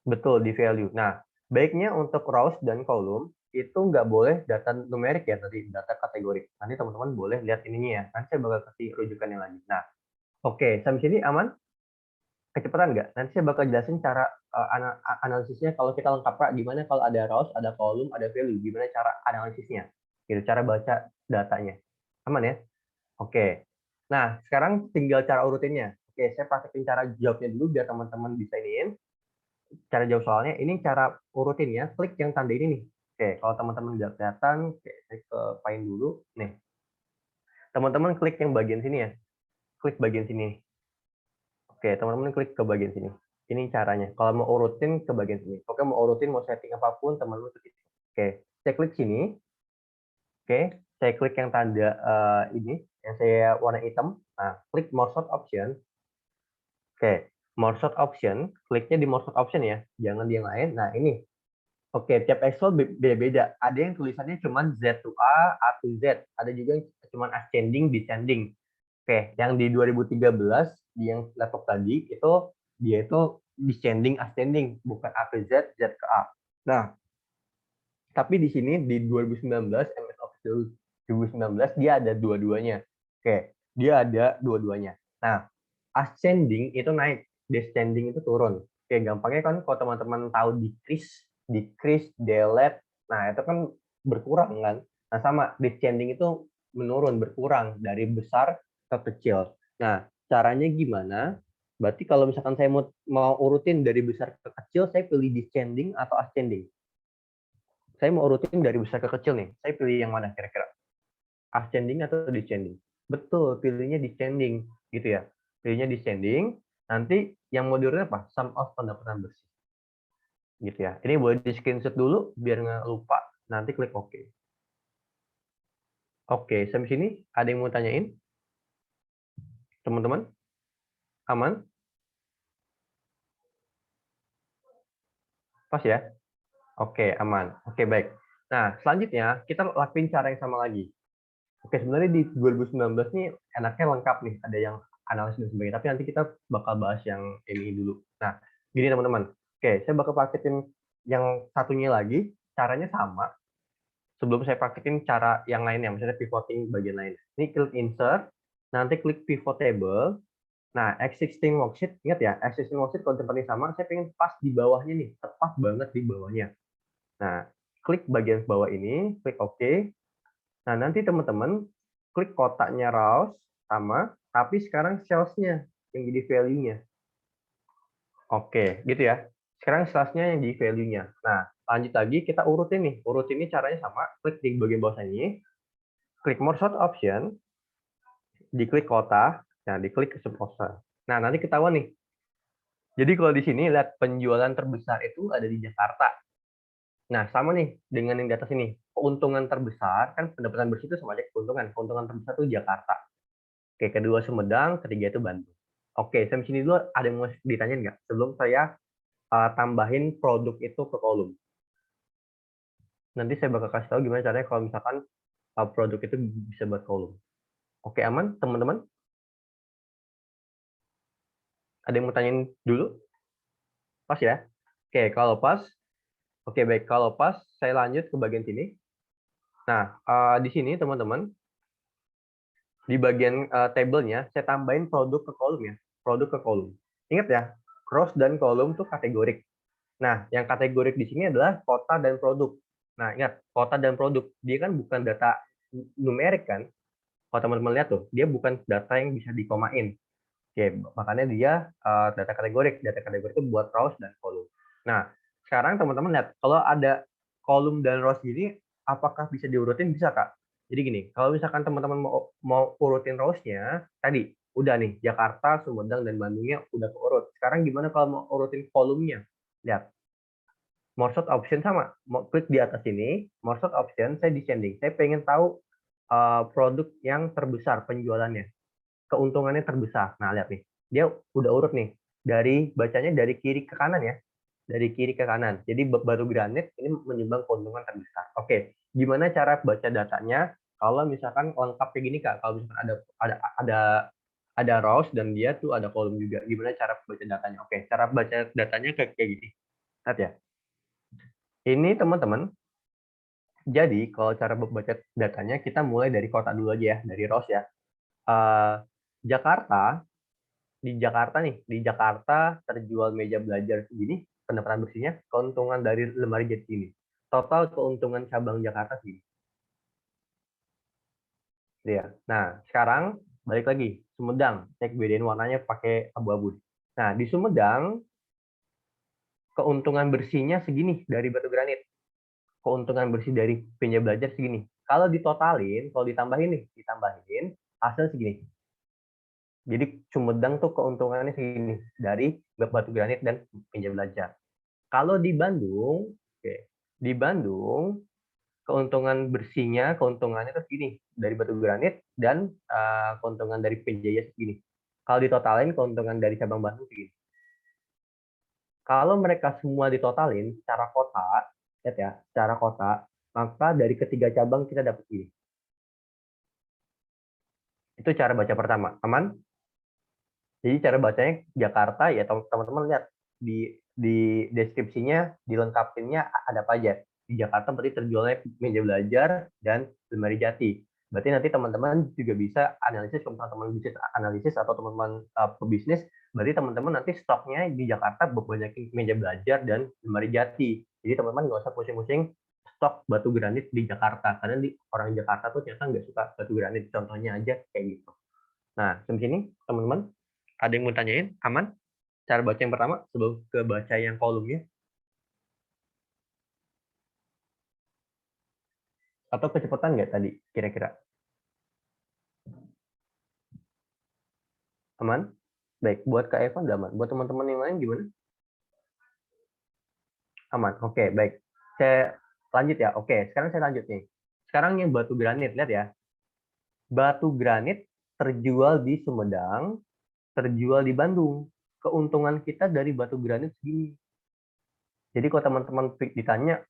Betul, di value. Nah, baiknya untuk rows dan kolom, itu nggak boleh data numerik ya, tadi data kategori. Nanti teman-teman boleh lihat ininya ya. Nanti saya bakal kasih rujukannya lagi. Nah, oke, sampai sini aman? Kecepatan nggak? Nanti saya bakal jelasin cara analisisnya kalau kita lengkap, Pak. Gimana kalau ada rows, ada kolom, ada value. Gimana cara analisisnya? Gitu, cara baca datanya. Aman ya? Oke. Nah, sekarang tinggal cara urutinnya. Oke, saya praktekin cara jawabnya dulu biar teman-teman bisa iniin. Cara jawab soalnya, ini cara urutinnya, klik yang tanda ini nih. Oke, kalau teman-teman nggak kelihatan, oke, saya ke Paint dulu. Nih, teman-teman klik yang bagian sini ya. Klik bagian sini. Oke, teman-teman klik ke bagian sini. Ini caranya. Kalau mau urutin ke bagian sini. Oke, mau urutin, mau setting apapun, teman-teman klik. Oke, saya klik sini. Oke, saya klik yang tanda ini, yang saya warna hitam. Nah, klik more shot option. Oke, more shot option. Kliknya di more shot option ya, jangan di yang lain. Nah, ini. Oke, tiap Excel beda-beda. Ada yang tulisannya cuma Z to A to Z. Ada juga yang cuma ascending, descending. Oke, yang di 2013 di yang laptop tadi itu dia itu descending ascending, bukan A ke Z, Z ke A. Nah, tapi di sini di 2019 MS Office 2019 dia ada dua-duanya. Oke, dia ada dua-duanya. Nah, ascending itu naik, descending itu turun. Oke, gampangnya kan kalau teman-teman tahu decrease, delete, nah itu kan berkurang kan. Nah, sama descending itu menurun, berkurang dari besar ke kecil. Nah, caranya gimana? Berarti kalau misalkan saya mau urutin dari besar ke kecil, saya pilih descending atau ascending. Saya mau urutin dari besar ke kecil nih. Saya pilih yang mana kira-kira? Ascending atau descending? Betul, pilihnya descending gitu ya. Pilihnya descending. Nanti yang mau diurutin apa? Sum of pendapatan bersih. Gitu ya. Ini boleh di screenshot dulu biar nggak lupa. Nanti klik OK. Oke, sampai sini ada yang mau tanyain? Teman-teman? Aman? Pas ya? Oke, aman. Oke, baik. Nah, selanjutnya kita lakuin cara yang sama lagi. Oke, sebenarnya di 2019 nih enaknya lengkap nih, ada yang analisis dan sebagainya. Tapi nanti kita bakal bahas yang ini dulu. Nah, gini teman-teman. Oke, saya bakal praktekin yang satunya lagi, caranya sama. Sebelum saya praktekin cara yang lainnya, misalnya pivoting bagian lain. Ini klik insert, nanti klik pivot table. Nah, existing worksheet, ingat ya, existing worksheet kalau tempatnya sama, saya pengen pas di bawahnya nih, tepat banget di bawahnya. Nah, klik bagian bawah ini, klik OK. Nah, nanti teman-teman klik kotaknya rows sama, tapi sekarang sales-nya yang jadi value-nya. Oke, gitu ya. Sekarang sales-nya yang jadi value-nya. Nah, lanjut lagi kita urutin nih. Urutin ini caranya sama. Klik di bagian bawah sini, klik more short option, diklik kota, nah diklik ke subposter. Nah, nanti ketahuan nih. Jadi kalau di sini lihat penjualan terbesar itu ada di Jakarta. Nah, sama nih dengan yang di atas ini. Keuntungan terbesar, kan pendapatan bersih itu sama aja keuntungan. Keuntungan terbesar itu Jakarta. Oke, kedua Sumedang, ketiga itu Bandung. Oke, sampai sini dulu ada yang mau ditanyain nggak? Sebelum saya tambahin produk itu ke kolom. Nanti saya bakal kasih tahu gimana caranya kalau misalkan produk itu bisa buat kolom. Oke, aman teman-teman? Ada yang mau tanyain dulu? Pas ya? Oke, kalau pas, oke baik. Kalau pas, saya lanjut ke bagian sini. Nah, di sini teman-teman, di bagian tabelnya, saya tambahin produk ke kolom ya. Produk ke kolom. Ingat ya, cross dan kolom itu kategorik. Nah, yang kategorik di sini adalah kota dan produk. Nah, ingat, kota dan produk. Dia kan bukan data numerik kan? Kalau teman-teman lihat tuh, dia bukan data yang bisa dikomain. Oke, makanya dia data kategorik. Data kategorik itu buat rows dan kolom. Nah, sekarang teman-teman lihat, kalau ada kolom dan rows gini, apakah bisa diurutin? Bisa, Kak. Jadi gini, kalau misalkan teman-teman mau urutin rows-nya, tadi udah nih, Jakarta, Sumedang, dan Bandungnya udah keurut. Sekarang gimana kalau mau urutin kolomnya? Lihat, more sort option sama. Mau klik di atas ini, more sort option, saya descending. Saya pengen tahu produk yang terbesar penjualannya, keuntungannya terbesar. Nah, lihat nih, dia udah urut nih. Bacanya dari kiri ke kanan ya, dari kiri ke kanan. Jadi batu granit ini menyumbang keuntungan terbesar. Oke, gimana cara baca datanya? Kalau misalkan lengkap kayak gini Kak, kalau misalkan ada rows dan dia tuh ada kolom juga. Gimana cara baca datanya? Oke, cara baca datanya kayak gini. Lihat ya. Ini teman-teman. Jadi kalau cara baca datanya kita mulai dari kota dulu aja ya, dari rows ya. Jakarta, di Jakarta terjual meja belajar segini, pendapatan bersihnya, keuntungan dari lemari jati ini. Total keuntungan cabang Jakarta segini. Ya. Nah, sekarang balik lagi, Sumedang. Cek bedain warnanya pakai abu-abu. Nah, di Sumedang, keuntungan bersihnya segini dari batu granit. Keuntungan bersih dari meja belajar segini. Kalau ditotalin, kalau ditambahin, hasil segini. Jadi Sumedang tuh keuntungannya segini dari batu granit dan meja belajar. Kalau di Bandung, oke, di Bandung keuntungan bersihnya, keuntungannya tuh segini dari batu granit dan keuntungan dari PJS segini. Kalau ditotalin keuntungan dari cabang Bandung segini. Kalau mereka semua ditotalin secara kota, lihat ya, secara kota, maka dari ketiga cabang kita dapat ini. Itu cara baca pertama. Aman? Jadi cara bacanya Jakarta ya teman-teman lihat di deskripsinya, dilengkapinnya ada apa aja. Di Jakarta berarti terjualnya meja belajar dan lemari jati. Berarti nanti teman-teman juga bisa analisis, kalau teman-teman bisnis analisis atau teman-teman pebisnis, berarti teman-teman nanti stoknya di Jakarta banyak meja belajar dan lemari jati. Jadi teman-teman nggak usah pusing-pusing stok batu granit di Jakarta, karena orang Jakarta tuh ternyata nggak suka batu granit. Contohnya aja kayak gitu. Nah, sampai sini teman-teman, ada yang mau tanyain? Aman? Cara baca yang pertama sebelum ke baca yang kolomnya? Atau kecepatan nggak tadi kira-kira? Aman? Baik, buat Kak Evan udah aman. Buat teman-teman yang lain gimana? Aman. Oke, baik. Saya lanjut ya. Oke, sekarang saya lanjut nih. Sekarang yang batu granit, lihat ya. Batu granit terjual di Sumedang, terjual di Bandung. Keuntungan kita dari batu granit segini. Jadi kalau teman-teman ditanya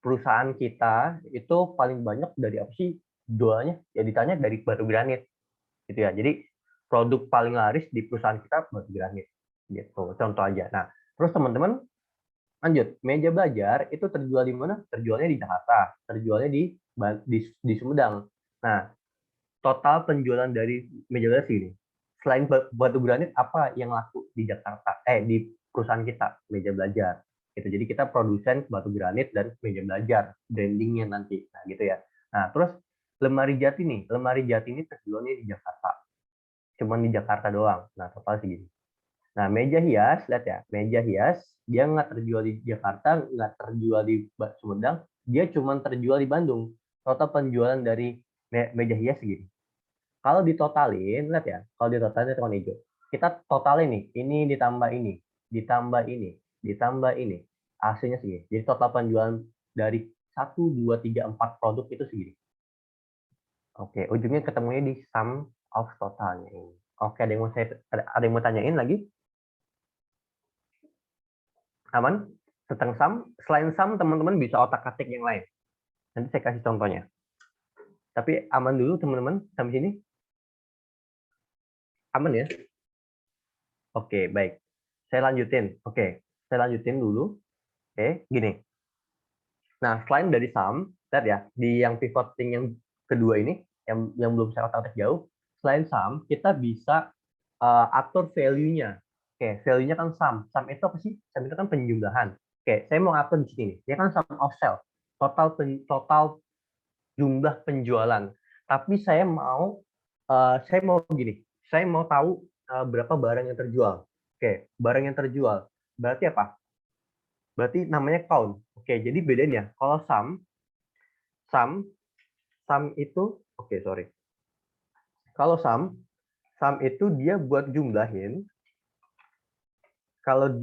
perusahaan kita itu paling banyak dari apa sih jualnya? Ya ditanya dari batu granit, gitu ya. Jadi produk paling laris di perusahaan kita batu granit, gitu. Contoh aja. Nah, terus teman-teman lanjut, meja belajar itu terjual di mana? Terjualnya di Jakarta, terjualnya di Sumedang. Nah, total penjualan dari meja belajar ini, selain batu granit apa yang laku di Jakarta? Di perusahaan kita meja belajar. Gitu. Jadi kita produsen batu granit dan meja belajar, brandingnya nanti. Nah, gitu ya. Nah, terus lemari jati nih, lemari jati ini terjualnya di Jakarta. Cuman di Jakarta doang. Nah, total segini. Nah, meja hias, lihat ya, meja hias, dia nggak terjual di Jakarta, nggak terjual di Sumedang, dia cuma terjual di Bandung. Total penjualan dari meja hias segini. Kalau ditotalin, lihat ya, kalau ditotalin itu warna hijau. Kita totalin nih, ini ditambah ini, ditambah ini, ditambah ini. Hasilnya segini. Jadi total penjualan dari 1, 2, 3, 4 produk itu segini. Oke, ujungnya ketemunya di sum of totalnya ini. Oke, ada yang mau tanyain lagi? Aman? Tentang sum, selain sum teman-teman bisa otak-atik yang lain. Nanti saya kasih contohnya. Tapi aman dulu teman-teman sampai sini. Aman ya? Oke, baik. Saya lanjutin. Oke, saya lanjutin dulu. Oke, gini. Nah, selain dari sum, lihat ya, di yang pivoting yang kedua ini, yang belum saya otak-atik jauh, selain sum, kita bisa atur value-nya. Oke, value-nya kan sum. Sum itu apa sih? Sum itu kan penjumlahan. Oke, saya mau atur di sini. Dia kan sum of sale. Total jumlah penjualan. Tapi saya mau gini. Saya mau tahu berapa barang yang terjual. Oke, barang yang terjual. Berarti apa? berarti namanya count. Oke, jadi bedanya kalau sum itu, oke sorry. Kalau sum itu dia buat jumlahin. Kalau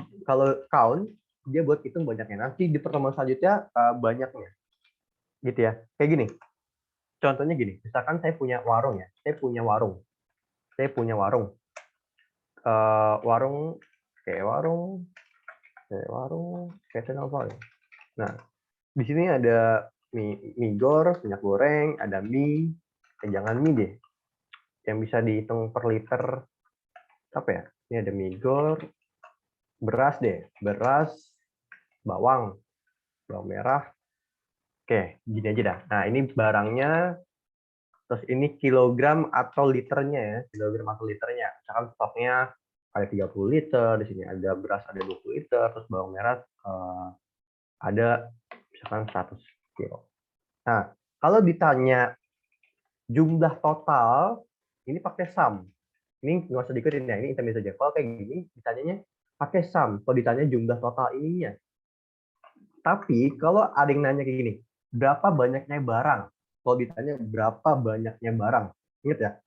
count dia buat hitung banyaknya. Nanti di pertemuan selanjutnya banyaknya, gitu ya. Kayak gini. Contohnya gini. Misalkan saya punya warung ya. Saya punya warung. Warung kayak apa ya? Nah, di sini ada mie minyak goreng, ada mie, jangan mie deh, yang bisa dihitung per liter apa ya? Ini ada mie beras, bawang merah. Oke, gini aja dah. Nah, ini barangnya, terus ini kilogram atau liternya ya, kilogram atau liternya. Misalkan stoknya ada 30 liter, di sini ada beras ada 20 liter, terus bawang merah ada misalkan 100 kilo. Nah, kalau ditanya jumlah total, ini pakai sum. Ini nggak usah diikutin ya, ini intermezzo saja. Kalau kayak gini, ditanyanya pakai sum. Kalau ditanya jumlah total ininya. Tapi kalau ada yang nanya kayak gini, berapa banyaknya barang? Kalau ditanya berapa banyaknya barang, ingat ya,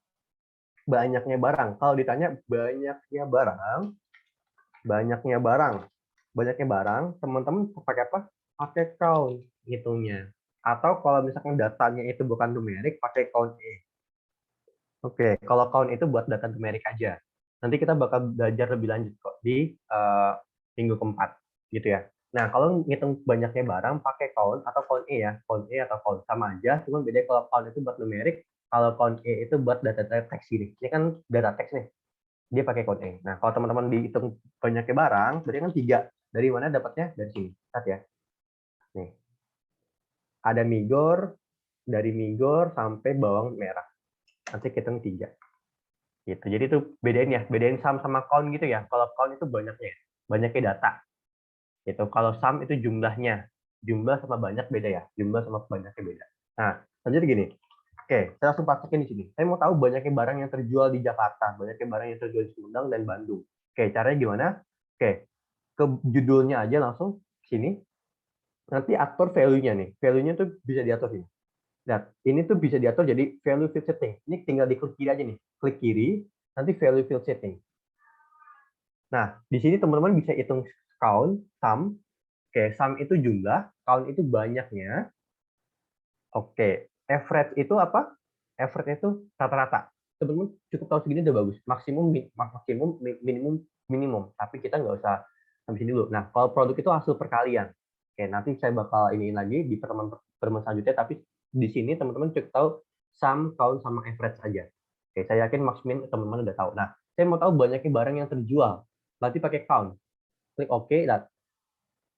banyaknya barang. Kalau ditanya banyaknya barang, teman-teman pakai apa? Pakai count hitungnya. Atau kalau misalkan datanya itu bukan numerik, pakai count E. Oke, kalau count itu buat data numerik aja. Nanti kita bakal belajar lebih lanjut kok di minggu keempat, gitu ya. Nah, kalau ngitung banyaknya barang pakai count atau count E ya, count E atau count sama aja, cuma beda kalau count itu buat numerik, kalau count E itu buat data teks ini. Ini kan data teks nih, dia pakai count E. Nah, kalau teman-teman dihitung banyaknya barang, berarti kan 3. Dari mana dapatnya? Dari sini. Lihat ya. Nih, ada dari migor sampai bawang merah. Nanti kita hitung 3. Gitu. Jadi itu bedain sum sama count gitu ya. Kalau count itu banyaknya data. Gitu. Kalau sum itu jumlahnya. Jumlah sama banyak beda ya. Jumlah sama banyaknya beda. Nah, lanjut gini. Oke, saya langsung praktekin di sini. Saya mau tahu banyaknya barang yang terjual di Jakarta, banyaknya barang yang terjual di Sumedang dan Bandung. Oke, caranya gimana? Oke, ke judulnya aja langsung sini. Nanti atur value-nya nih. Value-nya tuh bisa diatur sini. Nah, ini tuh bisa diatur jadi value field setting. Ini tinggal diklik kiri aja nih. Klik kiri, nanti value field setting. Nah, di sini teman-teman bisa hitung count, sum. Oke, sum itu jumlah, count itu banyaknya. Oke, average itu apa? Average itu rata-rata. Teman-teman cukup tahu segini udah bagus. Maksimum, minimum. Tapi kita nggak usah sampai sini dulu. Nah, kalau produk itu hasil perkalian. Oke, nanti saya bakal iniin lagi di pertemuan selanjutnya. Tapi di sini teman-teman cukup tahu sum, count, sama average aja. Oke, saya yakin maksimin teman-teman udah tahu. Nah, saya mau tahu banyaknya barang yang terjual. Berarti pakai count. Klik OK. Dan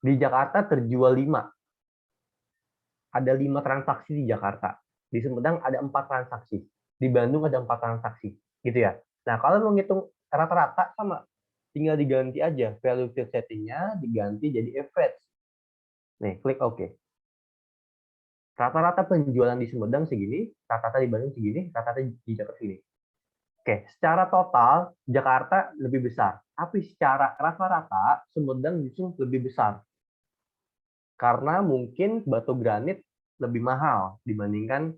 di Jakarta terjual 5. Ada 5 transaksi di Jakarta. Di Sumedang ada 4 transaksi. Di Bandung ada 4 transaksi. Gitu ya. Nah, kalau mau ngitung rata-rata sama. Tinggal diganti aja. Value field setting-nya diganti jadi average. Nih, klik OK. Rata-rata penjualan di Sumedang segini, rata-rata di Bandung segini, rata-rata di Jakarta segini. Oke, secara total Jakarta lebih besar. Tapi secara rata-rata Sumedang justru lebih besar. Karena mungkin batu granit lebih mahal dibandingkan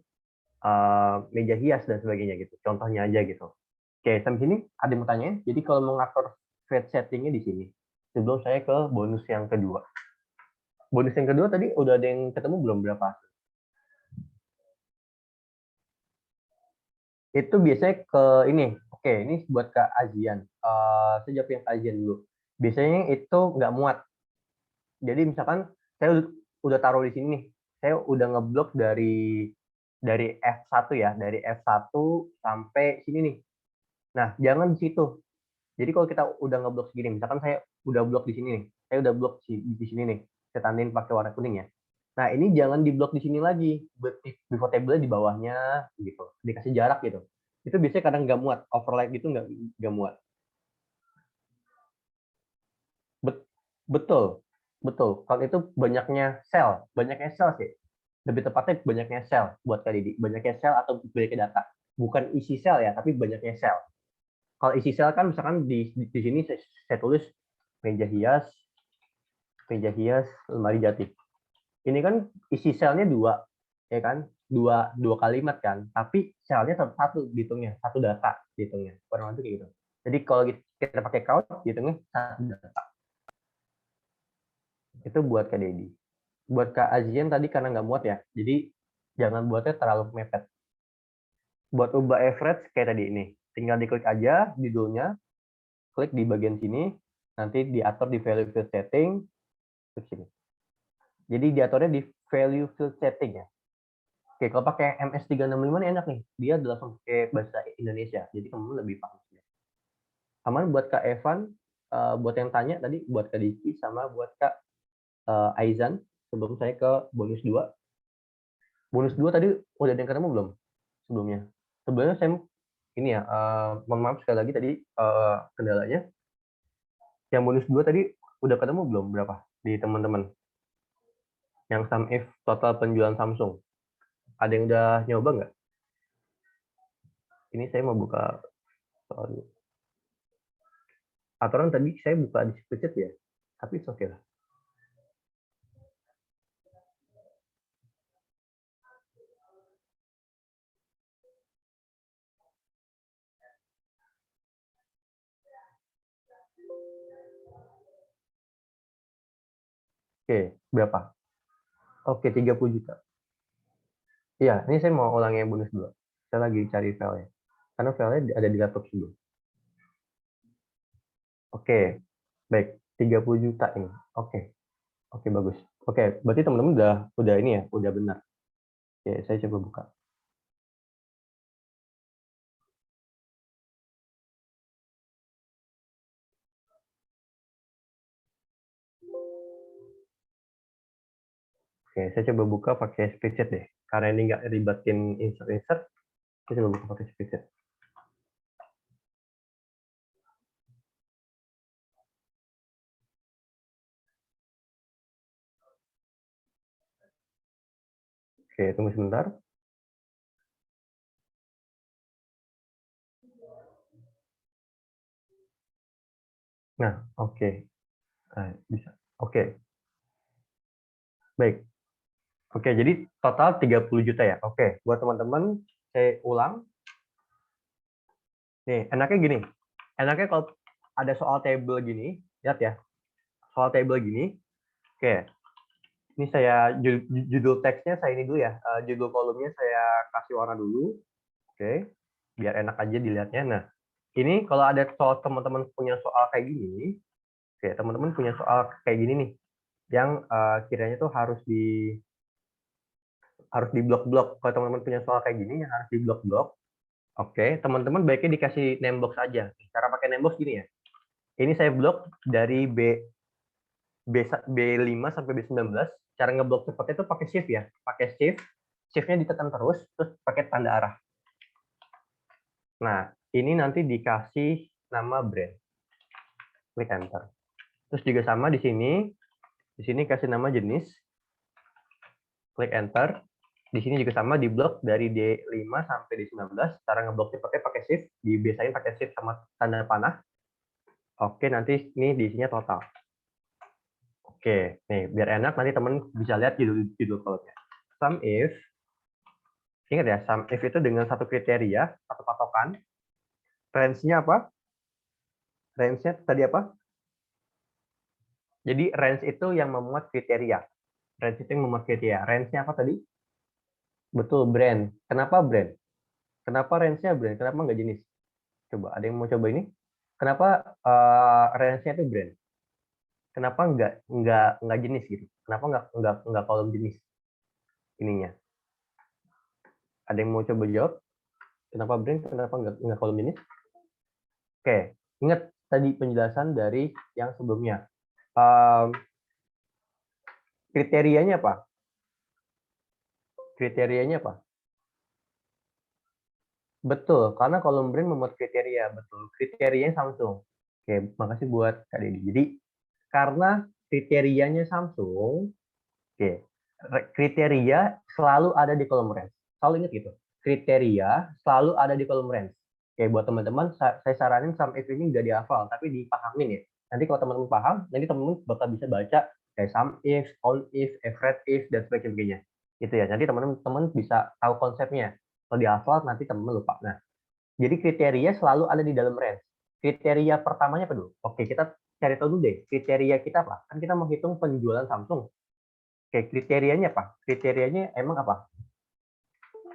meja hias dan sebagainya gitu. Contohnya aja gitu. Oke, sampai sini ada yang mau tanya? Jadi kalau mau ngatur fade settingnya di sini. Sebelum saya ke bonus yang kedua. Bonus yang kedua tadi udah ada yang ketemu belum berapa? Itu biasanya ke ini. Oke, ini buat Kak Azian. Saya jawab yang Kak Azian dulu. Biasanya itu nggak muat. Jadi misalkan saya udah taruh di sini nih. Saya udah ngeblok dari F1 ya, dari F1 sampai sini nih. Nah, jangan di situ. Jadi kalau kita udah ngeblok segini, misalkan saya udah blok di sini nih, saya udah blok di sini nih, saya tandain pakai warna kuning ya. Nah, ini jangan diblok di sini lagi, pivot table di bawahnya gitu, dikasih jarak gitu. Itu biasanya kadang nggak muat, overlap gitu nggak muat. Betul, betul. Kalau itu banyaknya sel sih. Lebih tepatnya banyaknya sel buat kali ini, banyaknya sel atau banyaknya data. Bukan isi sel ya, tapi banyaknya sel. Kalau isi sel kan misalkan di sini saya tulis meja hias. meja hias, lemari jati. Ini kan isi selnya 2, ya kan? Dua kalimat kan, tapi selnya satu dihitungnya, satu data dihitungnya. Kurang lebih kayak gitu. Jadi kalau kita pakai count, dihitungnya satu data. Itu buat Kak Dedi. Buat Kak Azian tadi karena nggak muat ya, jadi jangan buatnya terlalu mepet. Buat ubah average kayak tadi ini, tinggal diklik aja judulnya, klik di bagian sini, nanti diatur di value field setting, klik sini. Jadi diaturnya di value field setting ya. Oke, kalau pakai MS365 ini enak nih, dia langsung pakai bahasa Indonesia, jadi kamu lebih paham. Aman buat Kak Evan, buat yang tanya tadi, buat Kak Diki, sama buat Kak Aizan, sebelum saya ke bonus 2. Bonus 2 tadi udah ada yang ketemu belum sebelumnya? Sebenarnya saya ini ya, mohon maaf sekali lagi tadi kendalanya. Yang bonus 2 tadi udah ketemu belum berapa di teman-teman? Yang sum if total penjualan Samsung. Ada yang udah nyoba nggak? Ini saya mau buka soal dulu. Aturan tadi saya buka di spreadsheet ya, tapi oke okay lah. Oke, berapa? Oke, 30 juta. Iya, ini saya mau ulangi yang bonus 2. Saya lagi cari file-nya. Karena file-nya ada di laptop sebelum. Oke, baik. 30 juta ini. Oke. Oke, bagus. Oke, berarti teman-teman udah ini ya, udah benar. Oke, saya coba buka. Oke, saya coba buka pakai spreadsheet deh. Karena ini nggak ribatin insert-insert, saya coba buka pakai spreadsheet. Oke, tunggu sebentar. Nah, oke. Nah, bisa. Oke. Baik. Oke, jadi total 30 juta ya. Oke, buat teman-teman, saya ulang. Nih, enaknya gini. Enaknya kalau ada soal table gini, lihat ya. Soal table gini. Oke. Ini saya judul teksnya saya ini dulu ya. Judul kolomnya saya kasih warna dulu. Oke. Biar enak aja dilihatnya. Nah, ini kalau ada soal teman-teman punya soal kayak gini, oke, teman-teman punya soal kayak gini nih, yang kiranya tuh harus di blok-blok. Kalau teman-teman punya soal kayak gini yang harus di blok-blok, oke, teman-teman baiknya dikasih name box aja. Cara pakai name box gini ya. Ini saya blok dari B5 sampai B19. Cara ngeblok cepatnya itu pakai shift ya. Pakai shift, shift-nya ditekan terus pakai tanda arah. Nah, ini nanti dikasih nama brand. Klik enter. Terus juga sama di sini. Di sini kasih nama jenis. Klik enter. Di sini juga sama di blok dari D5 sampai D19. Cara ngeblok cepatnya pakai shift, dibiasain pakai shift sama tanda panah. Oke, nanti ini diisinya total. Oke, nih biar enak nanti temen bisa lihat judul kolomnya. Sum if, ingat ya, sum if itu dengan satu kriteria, satu patokan. Range-nya apa? Range-nya tadi apa? Jadi range itu yang memuat kriteria. Range itu yang memuat kriteria. Range-nya apa tadi? Betul, brand. Kenapa brand? Kenapa range-nya brand? Kenapa nggak jenis? Coba, ada yang mau coba ini? Kenapa range-nya itu brand? Kenapa nggak jenis gitu? Kenapa nggak kolom jenis ininya? Ada yang mau coba jawab? Kenapa brand? Kenapa nggak kolom jenis? Oke, ingat tadi penjelasan dari yang sebelumnya. Kriterianya apa? Kriterianya apa? Betul, karena kolom brand memuat kriteria. Betul, kriterianya Samsung. Oke, makasih buat Kak Dedi. Jadi, karena kriterianya Samsung, oke, kriteria selalu ada di kolom range. Selalu ingat gitu. Kriteria selalu ada di kolom range. Oke, buat teman-teman, saya saranin sum if ini nggak dihafal, tapi dipahamin ya. Nanti kalau teman-teman paham, nanti teman-teman bakal bisa baca Kayak sum if, count if, average if, dan sebagainya. Gitu ya. Nanti teman-teman bisa tahu konsepnya. Kalau dihafal nanti teman-teman lupa. Nah, jadi kriteria selalu ada di dalam range. Kriteria pertamanya apa dulu? Oke, kita cari tahu dulu deh. Kriteria kita apa? Kan kita mau hitung penjualan Samsung. Oke, kriterianya apa? Kriterianya emang apa?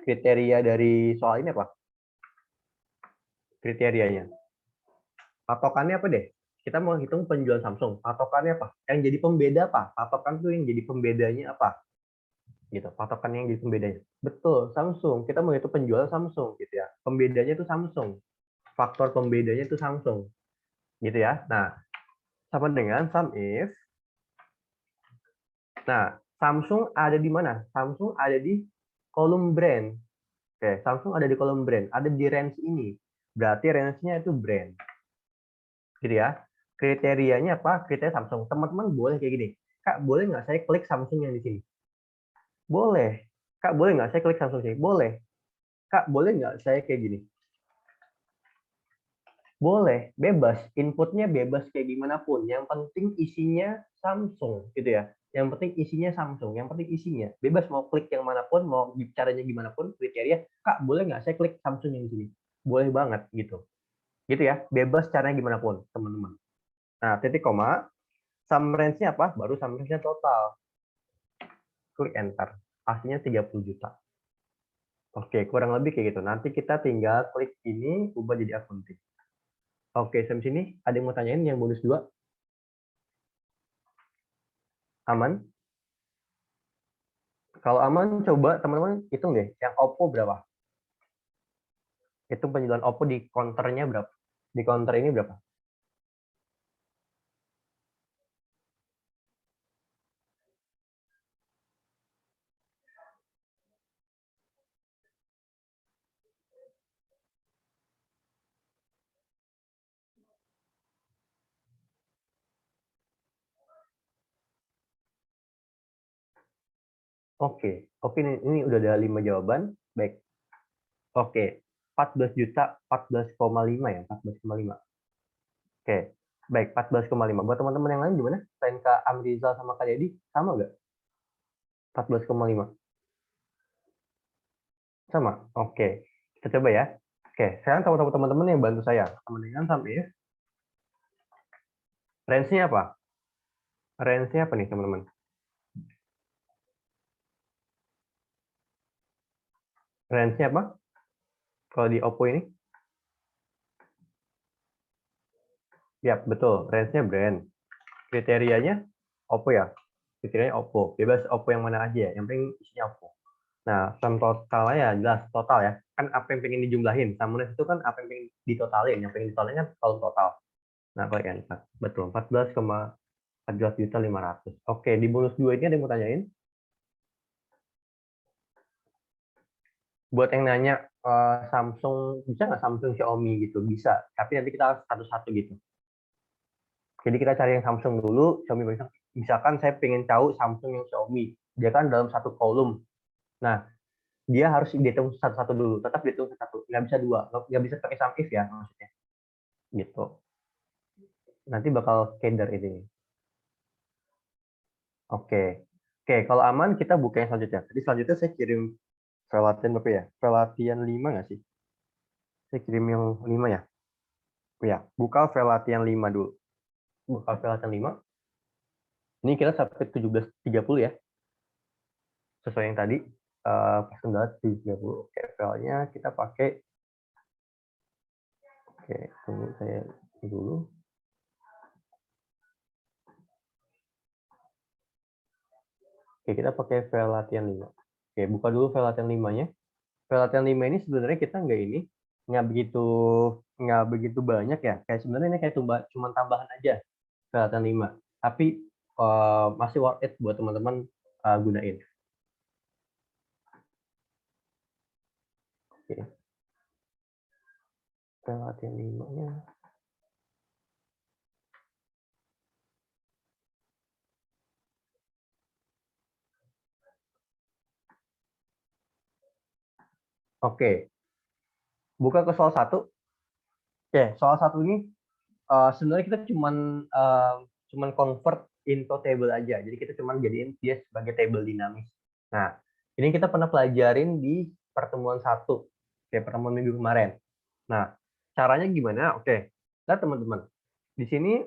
Kriteria dari soal ini apa? Kriterianya. Patokannya apa deh? Kita mau hitung penjualan Samsung. Patokannya apa? Yang jadi pembeda apa? Patokan tuh yang jadi pembedanya apa? Gitu. Patokan yang jadi pembedanya. Betul, Samsung. Kita mau hitung penjualan Samsung gitu ya. Pembedanya itu Samsung. Faktor pembedanya itu Samsung. Gitu ya. Nah, sama dengan sum if. Nah, Samsung ada di mana? Samsung ada di kolom brand. Oke, Samsung ada di kolom brand. Ada di range ini. Berarti range-nya itu brand. Gitu ya. Kriterianya apa? Kriteria Samsung. Teman-teman boleh kayak gini. Kak, boleh nggak saya klik Samsung yang di sini? Boleh. Kak, boleh nggak saya klik Samsung sini? Boleh. Kak, boleh nggak saya kayak gini? Boleh. Bebas. Inputnya bebas kayak gimana pun. Yang penting isinya Samsung. Gitu ya. Yang penting isinya Samsung. Yang penting isinya. Bebas mau klik yang manapun, mau caranya gimana pun, kriteria. Kak, boleh nggak saya klik Samsung yang di sini? Boleh banget. Gitu. Gitu ya. Bebas caranya gimana pun, teman-teman. Nah, titik koma. Sum range-nya apa? Baru sum range-nya total. Klik enter. Hasilnya 30 juta. Oke, kurang lebih kayak gitu. Nanti kita tinggal klik ini, ubah jadi akunting. Oke, sampai sini ada yang mau tanyain yang bonus 2? Aman? Kalau aman, coba teman-teman hitung deh. Yang Oppo berapa? Hitung penjualan Oppo di counternya berapa? Di counter ini berapa? Oke, oke ini udah ada 5 jawaban. Baik. Oke, 14 juta, 14,5 ya, 14,5. Oke, baik 14,5. Buat teman-teman yang lain gimana? Selain Kak Amrizal sama Kak Dedi, sama nggak? 14,5. Sama? Oke, kita coba ya. Oke, sekarang teman-teman yang bantu saya. Sama dengan sampai range-nya apa? Range-nya apa nih teman-teman? Range-nya apa? Kalau di Oppo ini? Ya, betul. Range-nya brand. Kriterianya Oppo ya? Kriterianya Oppo. Bebas Oppo yang mana aja ya. Yang penting isinya Oppo. Nah, sum totalnya ya jelas total ya. Kan apa yang pengen dijumlahin. Sumness itu kan apa yang pengen ditotalin. Yang pengen ditotalin kan kalau total. Nah, kalau yang betul. 14,14 juta 500. Oke, di bonus 2 ini ada yang mau tanyain? Buat yang nanya Samsung, bisa nggak Samsung Xiaomi gitu? Bisa. Tapi nanti kita harus satu-satu gitu. Jadi kita cari yang Samsung dulu, Xiaomi barusan. Misalkan saya pengen tahu Samsung yang Xiaomi, dia kan dalam satu kolom. Nah, dia harus dihitung satu-satu dulu, tetap dihitung satu, nggak bisa dua, nggak bisa pakai sum if ya maksudnya. Gitu. Nanti bakal keder ini. Oke. Oke, kalau aman kita buka yang selanjutnya. Jadi selanjutnya saya kirim file latihan berapa ya? File latihan 5 nggak sih? Saya kirim yang 5 ya? Ya, buka file latihan 5 dulu. Buka file latihan 5. Ini kita sampai 17.30 ya. Sesuai yang tadi. Pas kendala 30. Oke, filenya kita pakai. Oke, tunggu saya dulu. Oke, kita pakai file latihan 5. Oke, buka dulu file latihan 5-nya. File latihan 5 ini sebenarnya kita nggak begitu banyak ya. Kayak sebenarnya ini kayak cuma tambahan aja file latihan 5. Tapi masih worth it buat teman-teman gunain. Oke. File latihan 5-nya. Oke, buka ke soal 1. Oke, soal 1 ini sebenarnya kita cuman convert info table aja. Jadi kita cuma jadiin dia sebagai table dinamis. Nah, ini kita pernah pelajarin di pertemuan 1, kayak pertemuan minggu kemarin. Nah, caranya gimana? Oke, lihat teman-teman. Di sini,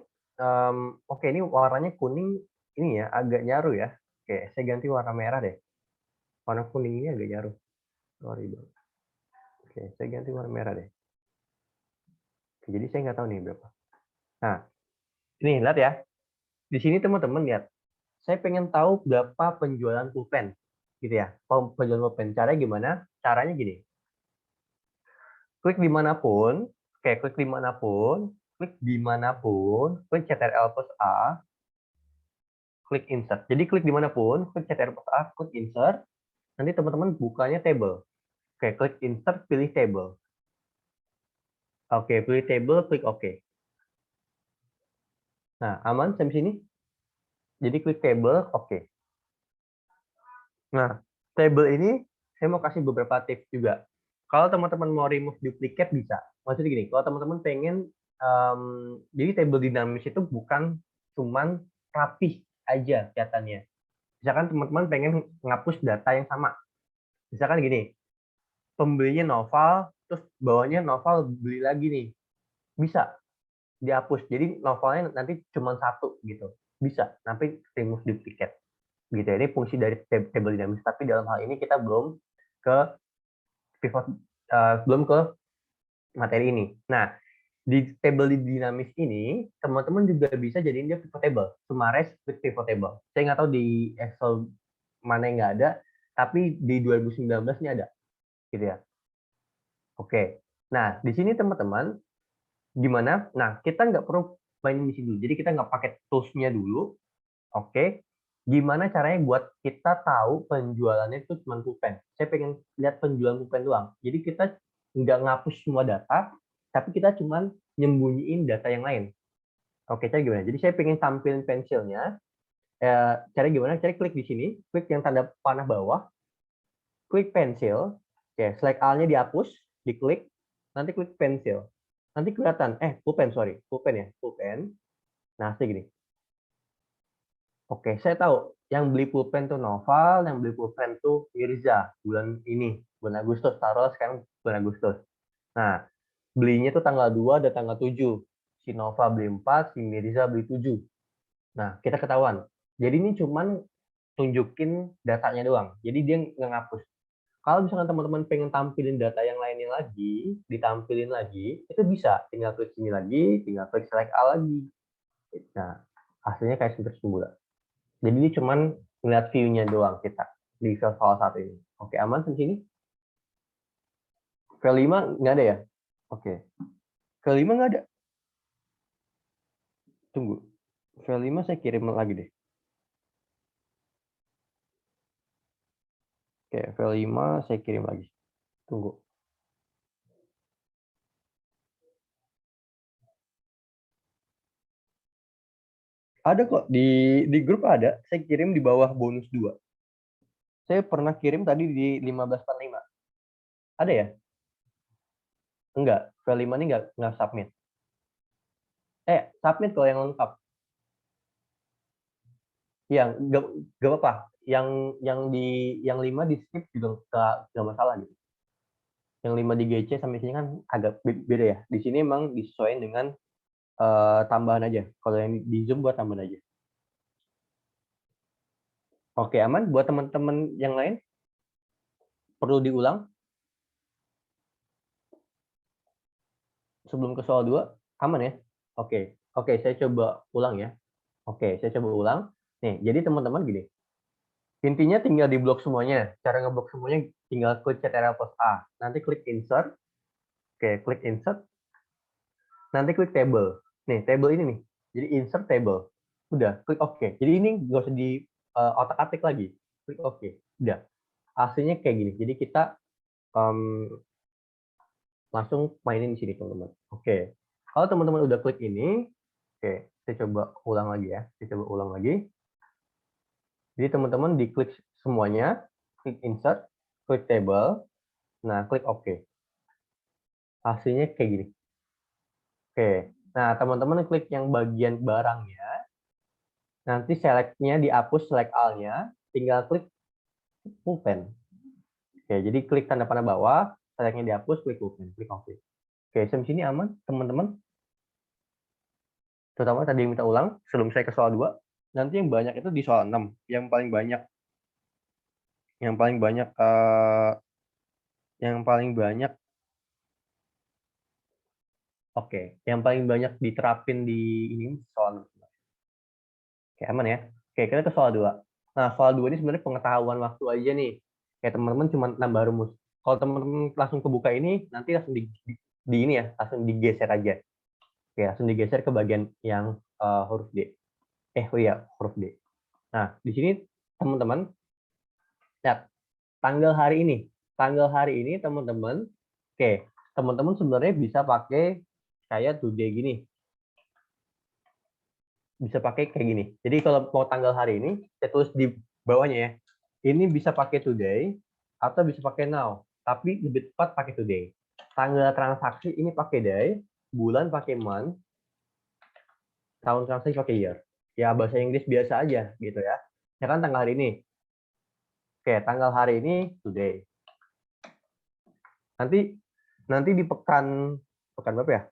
oke ini warnanya kuning, ini ya agak nyaru ya. Oke, saya ganti warna merah deh. Warna kuning ini agak nyaru. Sorry bang. Oke, saya ganti warna merah deh. Oke, jadi saya nggak tahu nih berapa. Nah, ini lihat ya. Di sini teman-teman lihat. Saya pengen tahu berapa penjualan pulpen, gitu ya. Penjualan pulpen. Caranya gimana? Caranya gini. Klik dimanapun, klik dimanapun, klik Ctrl plus A, klik insert. Jadi klik dimanapun, klik Ctrl plus A, klik insert. Nanti teman-teman bukanya table. Oke, klik insert, pilih table. Oke, pilih table, klik OK. Nah, aman sampai sini? Jadi klik table, OK. Nah, table ini saya mau kasih beberapa tips juga. Kalau teman-teman mau remove duplicate bisa. Maksudnya gini, kalau teman-teman pengen, jadi table dinamis itu bukan cuman rapih aja kelihatannya. Misalkan teman-teman pengen ngapus data yang sama. Misalkan gini, pembelinya Noval, terus bawahnya Noval beli lagi nih. Bisa dihapus. Jadi novelnya nanti cuma satu gitu. Bisa. Nanti remove duplicate. Gitu ya. Ini fungsi dari table dinamis. Tapi dalam hal ini kita belum ke pivot, belum ke materi ini. Nah, di table dinamis ini, teman-teman juga bisa jadiin dia pivot table. Summarize with pivot table. Saya nggak tahu di Excel mana yang nggak ada, tapi di 2019 ini ada. Gitu ya. Oke. Nah, di sini teman-teman, gimana? Nah, kita nggak perlu mainin di sini dulu. Jadi kita nggak pakai tools-nya dulu. Oke. Gimana caranya buat kita tahu penjualannya itu cuma pulpen? Saya pengen lihat penjualan pulpen doang. Jadi kita nggak ngapus semua data, tapi kita cuma nyembunyiin data yang lain. Oke, cara gimana? Jadi saya pengen tampilin pensilnya. Cara gimana? Cara klik di sini, klik yang tanda panah bawah, klik pensil. Oke, select all-nya dihapus, diklik, nanti klik pensil. Nanti kelihatan, pulpen, sorry, pulpen ya, pulpen. Nah, segini. Oke, saya tahu yang beli pulpen tuh Noval, yang beli pulpen tuh Mirza bulan ini, bulan Agustus, taruh sekarang bulan Agustus. Nah, belinya tuh tanggal 2 dan tanggal 7. Si Nova beli 4, si Mirza beli 7. Nah, kita ketahuan. Jadi ini cuman tunjukin datanya doang. Jadi dia nggak ngapus. Kalau misalkan teman-teman pengen tampilin data yang lainnya lagi, ditampilin lagi, itu bisa. Tinggal klik sini lagi, tinggal klik select all lagi. Nah, hasilnya kayak seperti semula. Jadi ini cuman ngeliat view-nya doang kita di file satu ini. Oke, aman di sini? File 5 nggak ada ya? Oke. File 5 nggak ada. Tunggu. File 5 saya kirim lagi deh. Oke, file 5 saya kirim lagi. Tunggu. Ada kok di grup ada. Saya kirim di bawah bonus 2. Saya pernah kirim tadi di 1545. Ada ya? Enggak. File 5 ini enggak submit. Submit kalau yang lengkap. Iya, enggak apa-apa. Yang 5 di skip juga enggak masalah gitu. Yang 5 di GC sampai sini kan agak beda ya. Di sini emang disesuaikan dengan tambahan aja. Kalau yang di Zoom buat tambahan aja. Oke, aman. Buat teman-teman yang lain, perlu diulang sebelum ke soal 2? Aman ya? Oke, saya coba ulang ya. Oke, saya coba ulang. Nih, jadi teman-teman gini. Intinya tinggal di blok semuanya. Cara ngeblok semuanya tinggal klik Ctrl plus A. Nanti klik insert. Oke, klik insert. Nanti klik table. Nih, table ini nih. Jadi insert table. Udah, klik OK. Jadi ini nggak usah di otak-atik lagi. Klik OK. Udah. Hasilnya kayak gini. Jadi kita langsung mainin di sini, teman-teman. Oke. Kalau teman-teman udah klik ini, oke, saya coba ulang lagi ya. Saya coba ulang lagi. Jadi teman-teman diklik semuanya, klik insert, klik table, nah klik OK. Hasilnya kayak gini. Oke. Nah, teman-teman klik yang bagian barangnya. Nanti select-nya dihapus, select all-nya, tinggal klik full pen. Oke, jadi klik tanda panah bawah, select-nya dihapus, klik full pen, klik OK. Oke, sampai sini aman, teman-teman. Terutama tadi yang minta ulang, sebelum saya ke soal 2. Nanti yang banyak itu di soal 6, yang paling banyak. Yang paling banyak Oke, yang paling banyak diterapin di ini soal. Oke, aman ya. Oke, kita ke soal 2. Nah, soal 2 ini sebenarnya pengetahuan waktu aja nih. Kayak teman-teman cuma nambah rumus. Kalau teman-teman langsung kebuka ini, nanti langsung di ini ya, langsung digeser aja. Oke, langsung digeser ke bagian yang huruf D. Oh iya, huruf D. Nah, di sini teman-teman lihat tanggal hari ini. Tanggal hari ini teman-teman, oke, teman-teman sebenarnya bisa pakai kayak today gini. Bisa pakai kayak gini. Jadi kalau mau tanggal hari ini, saya tulis di bawahnya ya. Ini bisa pakai today atau bisa pakai now. Tapi lebih tepat pakai today. Tanggal transaksi ini pakai day, bulan pakai month, tahun transaksi pakai year. Ya bahasa Inggris biasa aja gitu ya. Ya kan tanggal hari ini. Oke, tanggal hari ini today. Nanti di pekan berapa ya?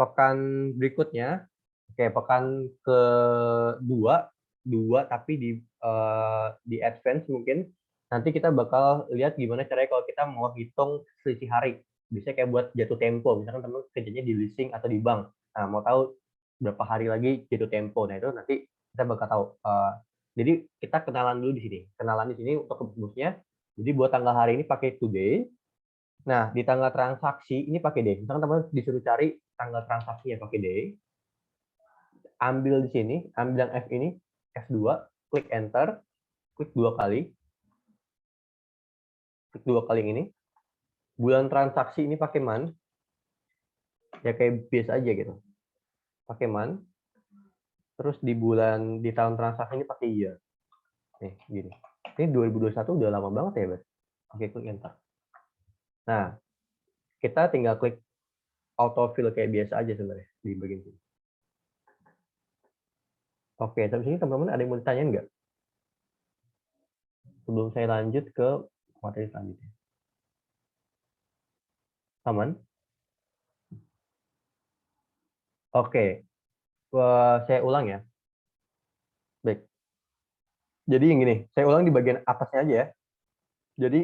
Pekan berikutnya, oke, pekan kedua, tapi di advance mungkin nanti kita bakal lihat gimana caranya kalau kita mau hitung selisih hari. Bisa kayak buat jatuh tempo, misalkan teman kerjanya di leasing atau di bank. Nah, mau tahu berapa hari lagi jatuh tempo. Nah, itu nanti kita bakal tahu. Jadi kita kenalan dulu di sini. Kenalan di sini untuk rumusnya. Jadi buat tanggal hari ini pakai today. Nah, di tanggal transaksi ini pakai day. Misalkan teman disuruh cari tanggal transaksinya pakai day. Ambil di sini, ambil yang F ini, F2, klik enter, klik 2 kali. Klik 2 kali ini. Bulan transaksi ini pakai month. Ya kayak biasa aja gitu. Pakai month. Terus di tahun transaksi ini pakai year. Nih, gini. Ini 2021 udah lama banget ya, Bas. Oke, klik enter. Nah, kita tinggal klik autofill kayak biasa aja sebenarnya di bagian sini. Oke, sampai sini teman-teman ada yang mau ditanyain nggak? Sebelum saya lanjut ke materi selanjutnya. Aman? Oke, saya ulang ya. Baik. Jadi yang gini, saya ulang di bagian atasnya aja ya. Jadi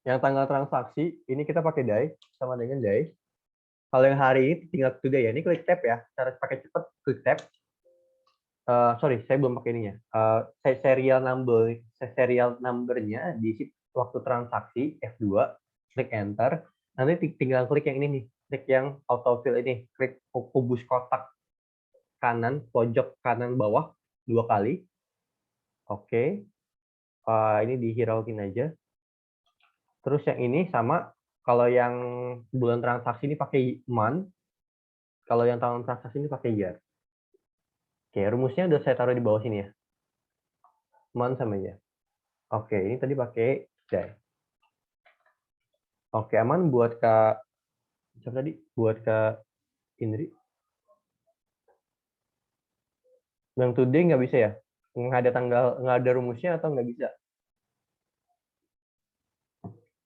yang tanggal transaksi ini kita pakai day sama dengan day. Kalau yang hari ini tinggal today ya. Ini klik tab ya. Cara pakai cepat klik tab. Sorry, saya belum pakai ininya. Saya serial numbernya di waktu transaksi F2, klik enter. Nanti tinggal klik yang ini nih, klik yang autofill ini, klik kubus kotak kanan pojok kanan bawah 2 kali. Oke. Ini dihiraukin aja. Terus yang ini sama, kalau yang bulan transaksi ini pakai month, kalau yang tahun transaksi ini pakai year. Oke, rumusnya udah saya taruh di bawah sini ya. Month sama year. Oke, ini tadi pakai day. Oke, aman buat Kak, siapa tadi? Buat Kak Indri. Yang today nggak bisa ya? Nggak ada tanggal, nggak ada rumusnya atau nggak bisa?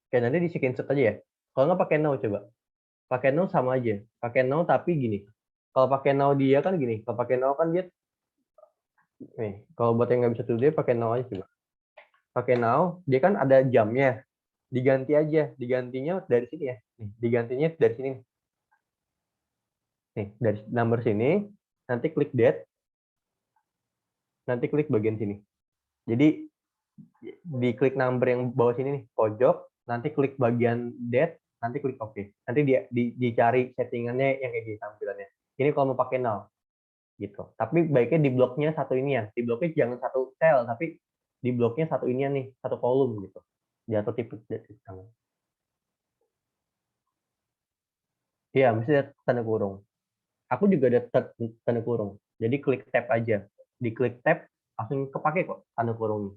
Oke, nanti di screenshot aja ya. Kalau nggak pakai now coba. Pakai now sama aja. Pakai now tapi gini. Kalau pakai now dia kan gini. Kalau pakai now kan dia nih. Kalau buat yang nggak bisa today pakai now aja coba. Pakai now, dia kan ada jamnya. Diganti aja. Digantinya dari sini ya. Nih, digantinya dari sini. Nih, dari number sini. Nanti klik date. Nanti klik bagian sini. Jadi di klik number yang bawah sini nih, pojok, nanti klik bagian date, nanti klik OK. Nanti dicari settingannya yang kayak gini tampilannya. Ini kalau mau pakai now gitu. Tapi baiknya di bloknya satu ini ya. Di bloknya jangan satu cell, tapi di bloknya satu ini nih, satu kolom gitu. Jatuh tipe tangan. Iya, mesti ada tanda kurung. Aku juga ada tanda kurung. Jadi klik tab aja. Di klik tab langsung kepake kok tanda kurungnya.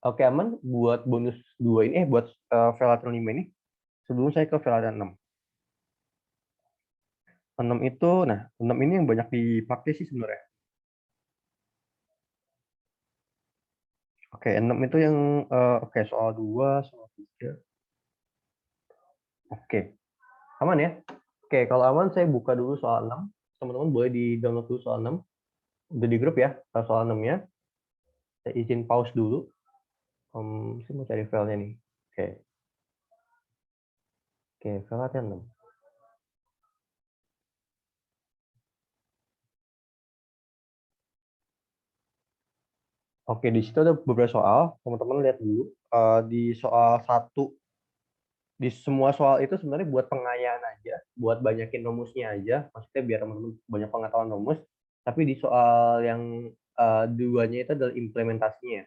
Oke, aman buat bonus 2 ini, buat Velaton 5 ini. Sebelum saya ke Velaton 6. 6 itu, nah 6 ini yang banyak dipakai sih sebenarnya. Oke, 6 itu yang oke, soal 2, soal 3. Oke, aman ya? Oke, kalau aman saya buka dulu soal 6. Teman-teman boleh di-download dulu soal 6. Udah di grup ya, soal 6-nya. Saya izin pause dulu. Saya mau cari filenya nih. Oke. Oke, file latihan 6. Oke, di situ ada beberapa soal. Teman-teman lihat dulu. Di soal 1, di semua soal itu sebenarnya buat pengayaan aja, buat banyakin rumusnya aja. Maksudnya biar teman-teman banyak pengetahuan rumus. Tapi di soal yang duanya itu adalah implementasinya.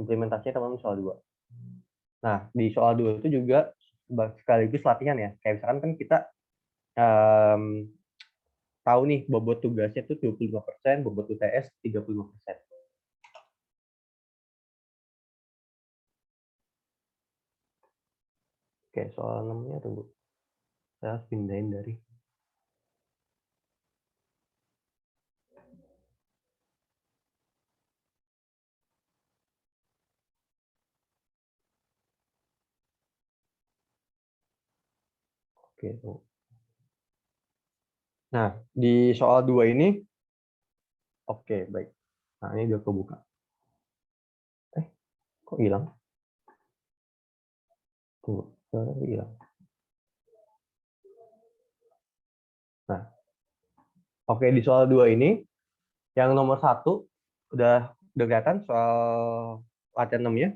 Implementasinya teman-teman soal 2. Nah, di soal 2 itu juga sekaligus latihan ya. Kayak misalkan kan kita um, tahu nih bobot tugasnya tuh 25%, bobot UTS 35%. Oke, soal 6-nya tunggu. Saya harus pindahin dari. Oke, tunggu. Nah, di soal 2 ini, oke, baik. Nah, ini udah kebuka. Kok hilang? Tunggu, hilang. Nah, oke, di soal 2 ini, yang nomor 1, udah kelihatan soal latihan 6-nya.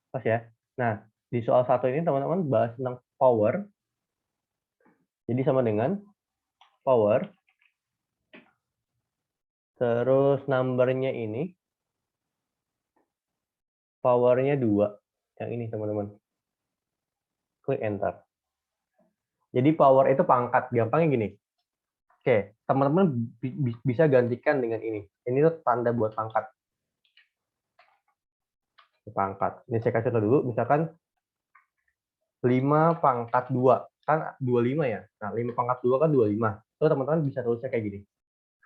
Pas ya. Nah, di soal 1 ini teman-teman bahas tentang power. Jadi sama dengan power. Terus numbernya ini, powernya 2. Yang ini teman-teman. Klik enter. Jadi power itu pangkat. Gampangnya gini. Oke, teman-teman bisa gantikan dengan ini. Ini tuh tanda buat pangkat. Pangkat. Ini saya kasih tahu dulu. Misalkan 5 pangkat 2. Kan 25 ya. Nah, 5 pangkat 2 kan 25. Terus teman-teman bisa tulisnya kayak gini.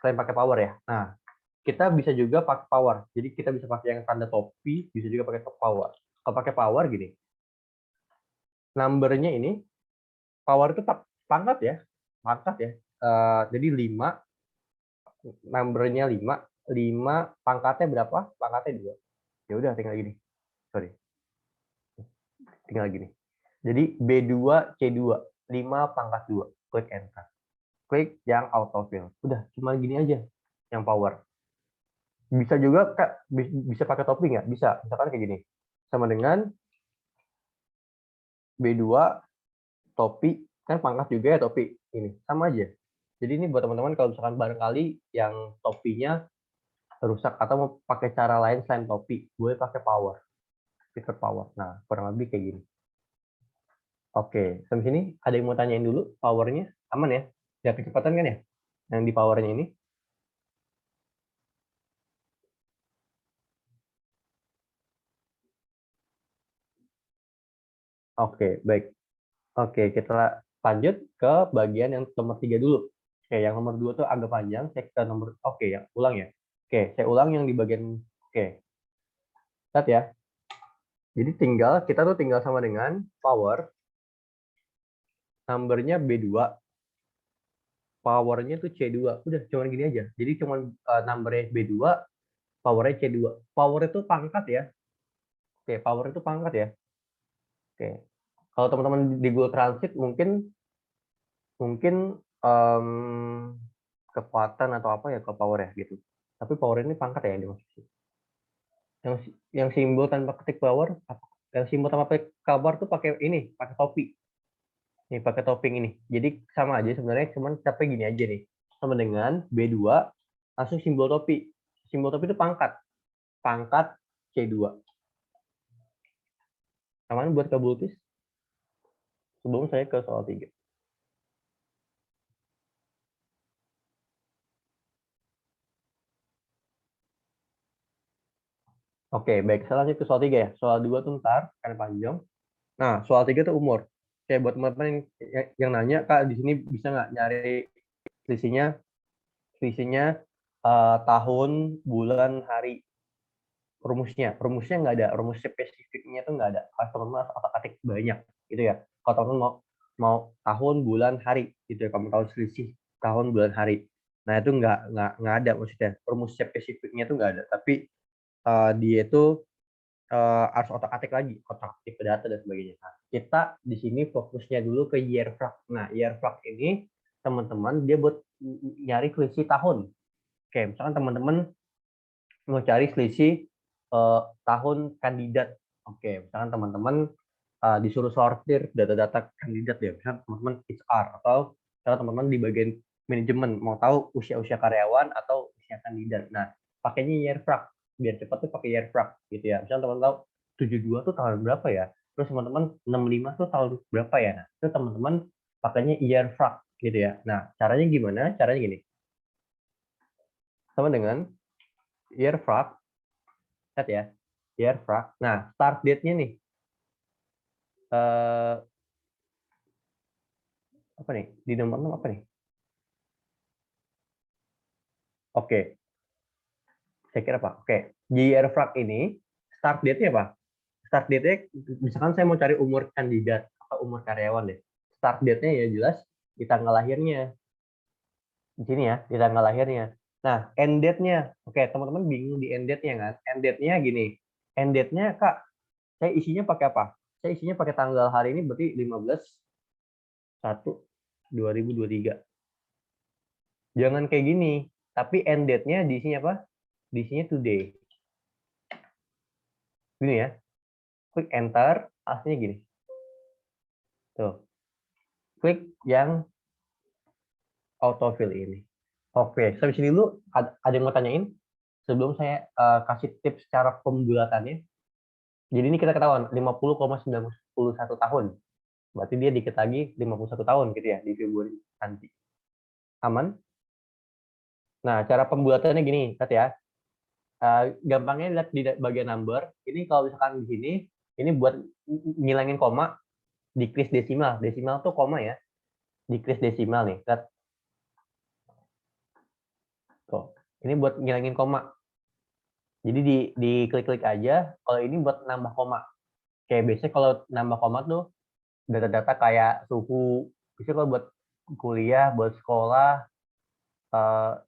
Selain pakai power ya. Nah, kita bisa juga pakai power. Jadi kita bisa pakai yang tanda topi, bisa juga pakai power. Kalau pakai power gini. Numbernya ini, power itu pangkat ya. Pangkat ya. Jadi 5, numbernya 5. 5 pangkatnya berapa? Pangkatnya 2. Ya udah tinggal gini. Sorry. Tinggal gini. Jadi B2 C2 5 pangkat 2. Klik enter. Klik yang autofill. Udah cuma gini aja yang power. Bisa juga Kak, bisa pakai topi nggak? Bisa. Misalkan kayak gini. Sama dengan B2 topi, kan pangkat juga ya topi. Ini sama aja. Jadi ini buat teman-teman kalau misalkan barangkali yang topinya rusak atau mau pakai cara lain selain topi, boleh pakai power. Fitur power. Nah, kurang lebih kayak gini. Oke, sampai sini ada yang mau tanyain dulu powernya? Aman ya? Ya kecepatan kan ya? Yang di powernya ini? Oke, baik. Oke, kita lanjut ke bagian yang nomor 3 dulu. Oke, yang nomor 2 tuh agak panjang. Saya ke nomor, oke ya, ulang ya. Oke, saya ulang yang di bagian, oke. Lihat ya. Jadi kita tuh tinggal sama dengan power, numbernya B2, powernya tuh C2. Udah, cuman gini aja. Jadi cuman numbernya B2, powernya C2. Power itu pangkat ya. Oke, power itu pangkat ya. Oke. Kalau teman-teman di Google Translate mungkin mungkin em, kekuatan atau apa ya ke power ya gitu. Tapi power ini pangkat ya yang dimaksud. Yang simbol tanpa ketik power, yang simbol tanpa ketik power tuh pakai ini, pakai topi. Nih pakai topping ini. Jadi sama aja sebenarnya, cuman tapi gini aja nih. Sama dengan B2 langsung simbol topi. Simbol topi itu pangkat. Pangkat C2. Aman buat Kabultis? Sebelum saya ke soal 3. Oke, baik. Saya lanjut ke soal 3 ya. Soal 2 tuh ntar, kan panjang. Nah, soal 3 tuh umur. Oke, buat teman-teman yang nanya, Kak, di sini bisa nggak nyari selisihnya, selisihnya tahun, bulan, hari, rumusnya nggak ada, rumus spesifiknya tuh nggak ada. Kalau teman-teman otak-atik banyak, gitu ya. Kalau teman-teman mau tahun, bulan, hari, gitu ya. Kamu tahu selisih tahun, bulan, hari. Nah, itu nggak ada maksudnya. Rumus spesifiknya tuh nggak ada. Tapi dia itu harus otak-atik lagi, otak-atik ke data dan sebagainya. Nah, kita di sini fokusnya dulu ke year frac. Nah, year frac ini teman-teman dia buat nyari selisih tahun. Oke, misalkan teman-teman mau cari selisih tahun kandidat. Oke, misalkan teman-teman disuruh sortir data-data kandidat ya, misalkan teman-teman HR atau misalkan teman-teman di bagian manajemen mau tahu usia-usia karyawan atau usia kandidat. Nah, pakainya year frac biar cepat tuh pakai year frac gitu ya. Misalkan teman-teman tahu 72 tuh tahun berapa ya? Terus teman-teman 65 tuh tahun berapa ya? Nah, itu teman-teman pakainya year frac gitu ya. Nah, caranya gimana? Caranya gini. Sama dengan year frac, lihat ya. Year frac. Nah, start date-nya nih. Eh, apa nih? Di nomor 6 apa nih? Oke, saya kira apa? Oke, di year frac ini start date-nya apa? Start date-nya misalkan saya mau cari umur kandidat atau umur karyawan deh. Start date-nya ya jelas di tanggal lahirnya. Di sini ya, di tanggal lahirnya. Nah, end date-nya. Oke, teman-teman bingung di end date-nya kan? End date-nya gini. End date-nya, Kak, saya isinya pakai apa? Saya isinya pakai tanggal hari ini berarti 15/1/2023. Jangan kayak gini. Tapi end date-nya di sini apa? Di sini today. Gini ya. Klik enter, hasilnya gini. Tuh. Klik yang autofill ini. Oke, sampai sini dulu ada yang mau tanyain? Sebelum saya kasih tips cara pembulatannya. Jadi ini kita ketahuan 50,91 tahun. Berarti dia dikit lagi 51 tahun gitu ya di Februari nanti. Aman? Nah, cara pembulatannya gini, lihat ya. Gampangnya lihat di bagian number. Ini kalau misalkan di sini, ini buat ngilangin koma, decrease desimal. Desimal tuh koma ya. Decrease desimal nih. Lihat. Tuh. Ini buat ngilangin koma. Jadi di klik-klik aja. Kalau ini buat nambah koma. Kayak biasanya kalau nambah koma tuh data-data kayak suhu. Biasanya kalau buat kuliah, buat sekolah,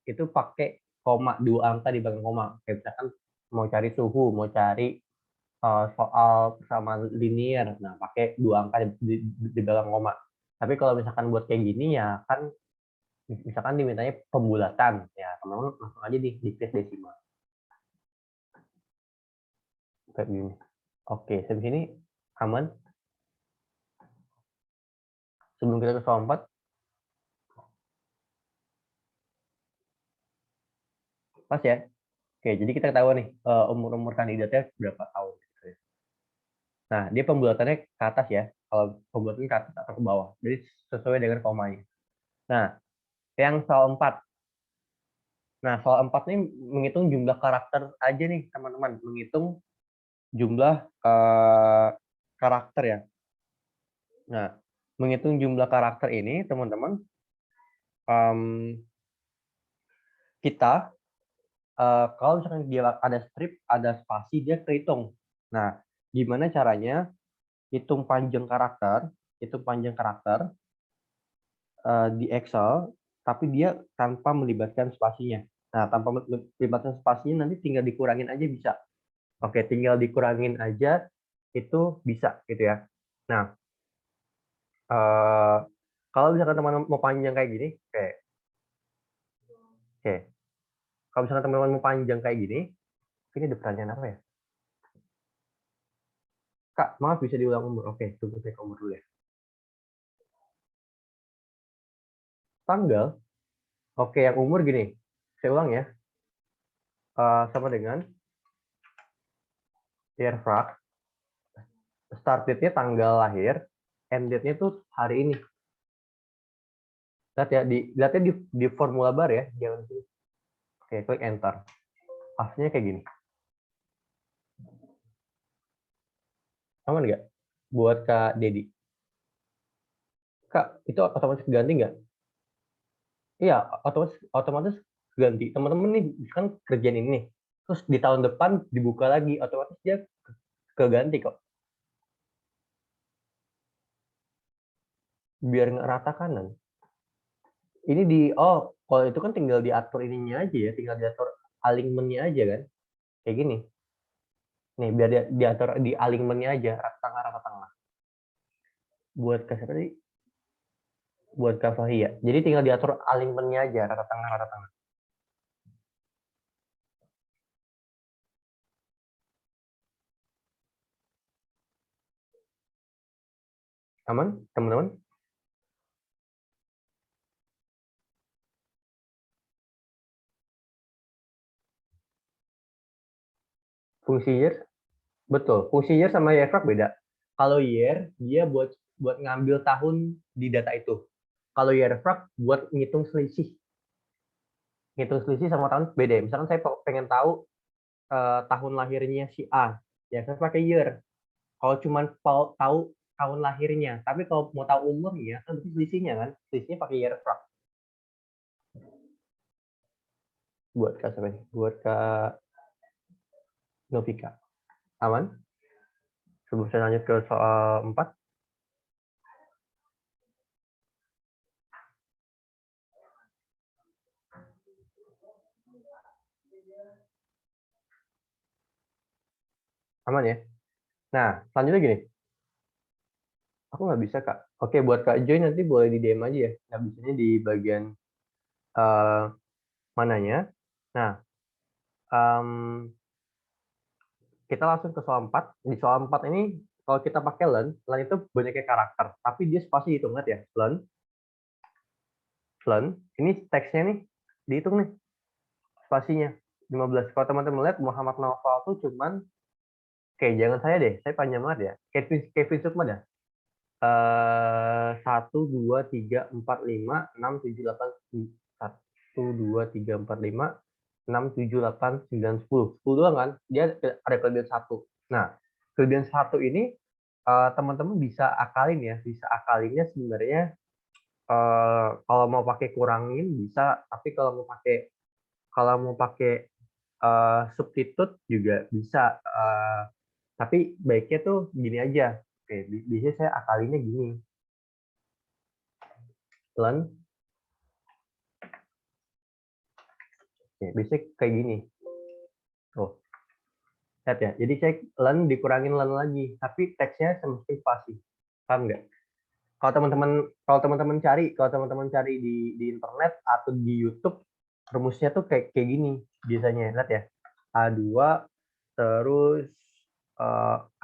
itu pakai koma, 2 angka di belakang koma. Kayak misalkan mau cari suhu, mau cari soal sama linear, nah pakai 2 angka di belakang koma. Tapi kalau misalkan buat kayak gini ya kan, misalkan dimintanya pembulatan, ya teman-teman langsung aja di desimal. Kayak gini. Oke, sampai sini aman. Sebelum kita ke soal 4, pas ya. Oke, jadi kita tahu nih umur-umur kandidatnya berapa tahun. Nah, dia pembulatannya ke atas ya. Kalau pembulatannya ke atas atau ke bawah. Jadi sesuai dengan komanya. Nah, yang soal 4. Nah, soal 4 ini menghitung jumlah karakter aja nih, teman-teman. Menghitung jumlah karakter ya. Nah, menghitung jumlah karakter ini, teman-teman, kita kalau misalkan dia ada strip, ada spasi, dia kehitung. Nah, gimana caranya hitung panjang karakter, di Excel, tapi dia tanpa melibatkan spasinya. Nah, tanpa melibatkan spasinya nanti tinggal dikurangin aja bisa. Oke, tinggal dikurangin aja itu bisa gitu ya. Nah, kalau misalkan teman-teman mau panjang kayak gini, oke. Kalau misalkan teman-teman mau panjang kayak gini, ini ada pertanyaan apa ya? Kak, maaf bisa diulang umur. Oke, tunggu saya ke umur dulu ya. Tanggal, oke yang umur gini. Saya ulang ya. Sama dengan year frac, start date-nya tanggal lahir, end date-nya tuh hari ini. Lihat ya, lihatnya di formula bar ya, jangan. Oke, klik enter. Hasilnya kayak gini. Aman nggak? Buat Kak Dedi. Kak, itu otomatis ganti nggak? Iya, otomatis otomatis ganti. Teman-teman nih kan kerjaan ini nih. Terus di tahun depan dibuka lagi, otomatis dia keganti kok. Biar nggak rata kanan. Ini kalau itu kan tinggal diatur ininya aja ya, tinggal diatur alignment-nya aja kan. Kayak gini. Nih, biar diatur di alignment-nya aja, rata tengah, rata tengah. Buat ke siapa tadi? Buat Kak Fahia. Jadi tinggal diatur alignment-nya aja, rata tengah, rata tengah. Aman, teman-teman? Fungsi year, betul. Fungsi year sama year frac beda. Kalau year, dia buat buat ngambil tahun di data itu. Kalau year frac buat ngitung selisih. Ngitung selisih sama tahun beda. Misalkan saya pengen tahu tahun lahirnya si A, ya saya pakai year. Kalau cuma tahu tahun lahirnya, tapi kalau mau tahu umurnya, kan berarti selisihnya kan. Selisihnya pakai year frac. Buat Kak siapa nih? Buat Kak Novika. Aman? Sebelum saya lanjut ke soal 4. Aman ya? Nah, selanjutnya gini. Aku nggak bisa, Kak. Oke, buat Kak Joy nanti boleh di DM aja ya. Nggak bisanya di bagian eh, mananya. Nah, em, kita langsung ke soal 4. Di soal 4 ini, kalau kita pakai learn itu banyaknya karakter. Tapi dia spasi hitung, ingat ya. Learn. Ini teksnya nih, dihitung nih, spasinya. 15. Kalau teman-teman lihat, Muhammad Naufal tuh cuman, oke, jangan saya deh, saya panjang banget ya. Kevin Sukma dah. 1, 2, 3, 4, 5, 6, 7, 8, 9, 10. 10 doang kan? Dia ada kelebihan 1. Nah, kelebihan 1 ini teman-teman bisa akalin ya. Bisa akalinnya sebenarnya kalau mau pakai kurangin bisa, tapi kalau mau pakai substitute juga bisa. Tapi baiknya tuh gini aja. Oke, biasanya saya akalinnya gini. Learn. Oke, biasanya kayak gini. Oh, lihat ya. Jadi saya learn dikurangin learn lagi, tapi teksnya semesti spasi. Paham nggak? Kalau teman-teman cari di internet atau di YouTube, rumusnya tuh kayak gini biasanya. Lihat ya. A2 terus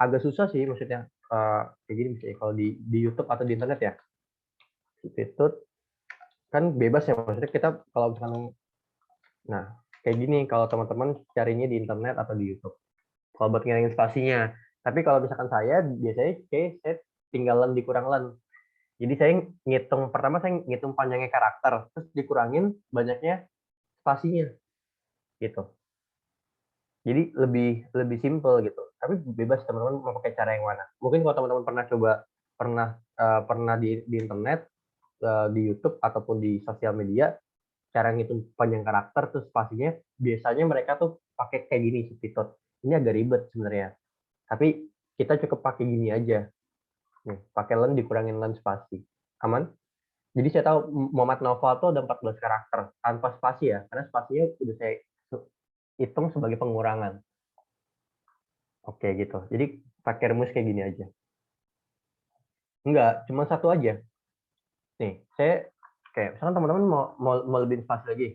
agak susah sih maksudnya. Kayak gini misalnya kalau di YouTube atau di internet ya. Substitute kan bebas ya, maksudnya kita kalau misalkan, nah kayak gini kalau teman-teman carinya di internet atau di YouTube. Kalau buat ngilangin spasinya. Tapi kalau misalkan saya biasanya saya tinggal len dikurang len. Jadi saya ngitung pertama, saya ngitung panjangnya karakter, terus dikurangin banyaknya spasinya gitu. Jadi lebih lebih simple gitu. Tapi bebas teman-teman mau pakai cara yang mana. Mungkin kalau teman-teman pernah di internet, di YouTube ataupun di sosial media, cara ngitung panjang karakter terus spasinya, biasanya mereka tuh pakai kayak gini substitute. Ini agak ribet sebenarnya. Tapi kita cukup pakai gini aja. Nih, pakai len dikurangin len spasi. Aman? Jadi saya tahu Muhammad Naufal tuh ada 14 karakter tanpa spasi ya, karena spasinya udah saya hitung sebagai pengurangan. Oke gitu. Jadi pakai rumus kayak gini aja. Enggak, cuma satu aja. Nih, saya kayak misalkan teman-teman mau lebih spasi lagi.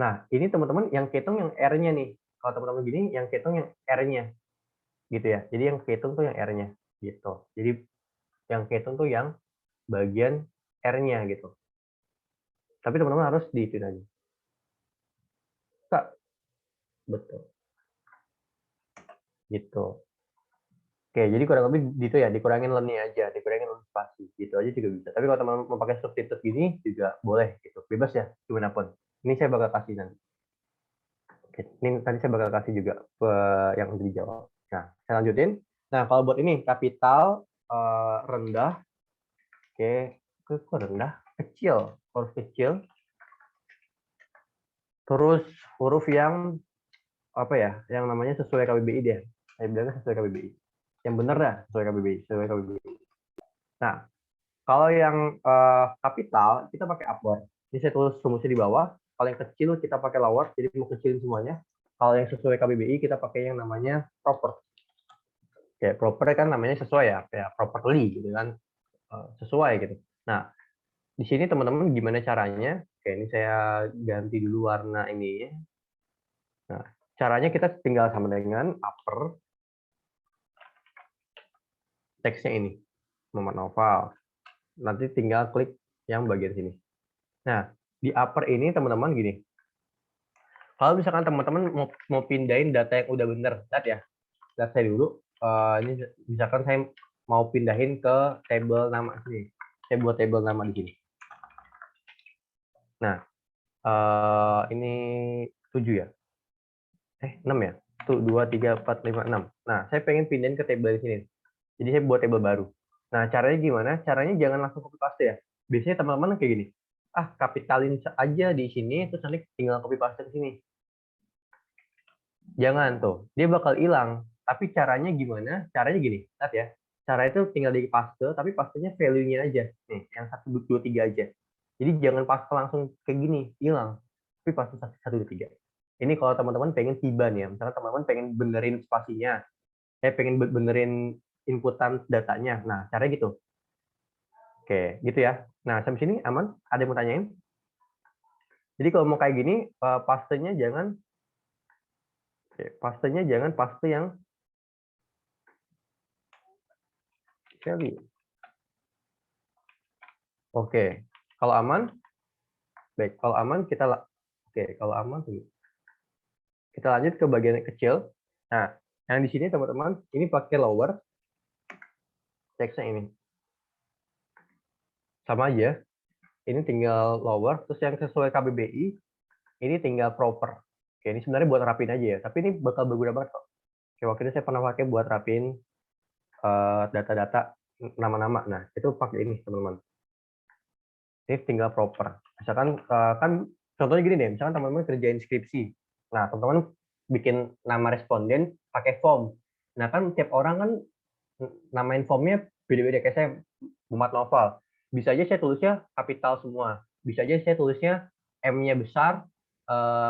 Nah, ini teman-teman yang kehitung yang R-nya nih. Kalau teman-teman gini, yang kehitung yang R-nya. Gitu ya. Jadi yang kehitung tuh yang R-nya. Gitu. Jadi yang kehitung tuh yang bagian R-nya gitu. Tapi teman-teman harus dihitung aja. Kak, betul. Gitu. Oke, jadi kurang lebih gitu ya, dikurangin lemnya aja, dikurangin lem spasi, gitu aja juga bisa. Tapi kalau teman-teman mau pakai substitute gini juga boleh gitu, bebas ya, gimana pun. Ini saya bakal kasih nanti. Oke, ini tadi saya bakal kasih juga yang untuk dijawab. Nah, saya lanjutin. Nah, kalau buat ini kapital rendah, oke, kok rendah, kecil, huruf kecil, terus huruf yang apa ya, yang namanya sesuai KBBI deh. Saya bilangnya sesuai KBBI. Yang benar dah sesuai KBBI, sesuai KBBI. Nah, kalau yang kapital kita pakai upward. Ini saya tulis rumusnya di bawah. Kalau yang kecil kita pakai lower, jadi mau kecilin semuanya. Kalau yang sesuai KBBI kita pakai yang namanya proper. Kayak proper kan namanya sesuai ya, kayak properly gitu kan, sesuai gitu. Nah, di sini teman-teman gimana caranya? Oke, ini saya ganti dulu warna ini. Nah, caranya kita tinggal sama dengan upper teksnya ini, Muhammad Naufal. Nanti tinggal klik yang bagian sini. Nah, di upper ini teman-teman gini. Kalau misalkan teman-teman mau pindahin data yang udah bener, lihat ya. Lihat saya dulu. Ini misalkan saya mau pindahin ke tabel nama sini. Saya buat tabel nama di sini. Nah, ini 7 ya. 6 ya. Tuh 2, 3, 4, 5, 6. Nah, saya pengen pindahin ke tabel di sini. Jadi saya buat tabel baru. Nah, caranya gimana? Caranya jangan langsung copy paste ya. Biasanya teman-teman kayak gini. Kapitalin aja di sini, terus nanti tinggal copy paste ke sini. Jangan tuh, dia bakal hilang. Tapi caranya gimana? Caranya gini, lihat ya. Cara itu tinggal di paste, tapi pastenya value-nya aja. Nih, yang 1, 2, 3 aja. Jadi jangan paste langsung kayak gini, hilang. Tapi paste 1, 2, 3. Ini kalau teman-teman pengen tiban ya. Misalnya teman-teman pengen benerin spasinya. Pengen benerin inputan datanya. Nah, caranya gitu. Oke, gitu ya. Nah, sampai sini aman? Ada yang mau tanyain? Jadi kalau mau kayak gini, pastenya jangan paste yang value. Oke, kalau aman, baik. Kalau aman kalau aman kita lanjut ke bagian yang kecil. Nah, yang di sini teman-teman, ini pakai lower, teksnya ini sama aja. Ini tinggal lower, terus yang sesuai KBBI, ini tinggal proper. Oke, ini sebenarnya buat rapin aja ya, tapi ini bakal berguna banget kok. Oke, waktu itu saya pernah pakai buat rapin data-data nama-nama. Nah, itu pakai ini teman-teman. Ini tinggal proper. Misalkan kan contohnya gini deh, misalkan teman-teman kerjain skripsi. Nah, teman-teman bikin nama responden pakai form. Nah, kan tiap orang kan namain formnya beda-beda. Kayak saya Muhammad Naufal. Bisa aja saya tulisnya kapital semua. Bisa aja saya tulisnya M-nya besar,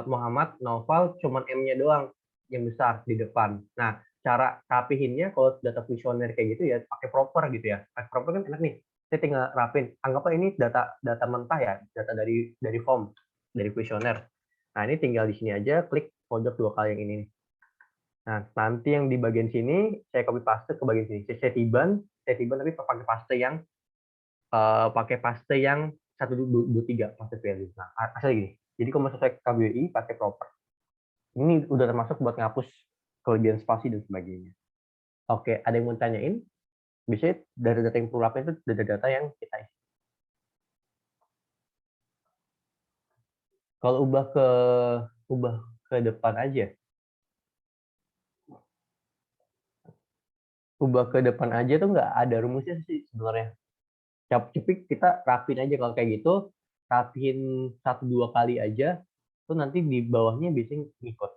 Muhammad Naufal cuman M-nya doang yang besar di depan. Nah, cara rapihinnya kalau data kuesioner kayak gitu ya pakai proper gitu ya. Pakai proper kan enak nih. Saya tinggal rapin. Anggaplah ini data mentah ya, data dari form, dari kuesioner. Nah, ini tinggal di sini aja, klik pojok 2 kali yang ini. Nah, nanti yang di bagian sini saya copy paste ke bagian sini. Saya tiban tapi pakai paste yang 1, 2, 3 paste value. Nah, asal gini. Jadi kalau mau sesuai KBBI pakai proper. Ini udah termasuk buat ngapus kelebihan spasi dan sebagainya. Oke, ada yang mau tanyain? Biasanya dari data yang perlu itu data-data yang kita isi. Kalau ubah ke depan aja. Ubah ke depan aja tuh nggak ada rumusnya sih sebenarnya. Cepik kita rapin aja kalau kayak gitu, rapin 1-2 kali aja, tuh nanti di bawahnya biasanya ngikut.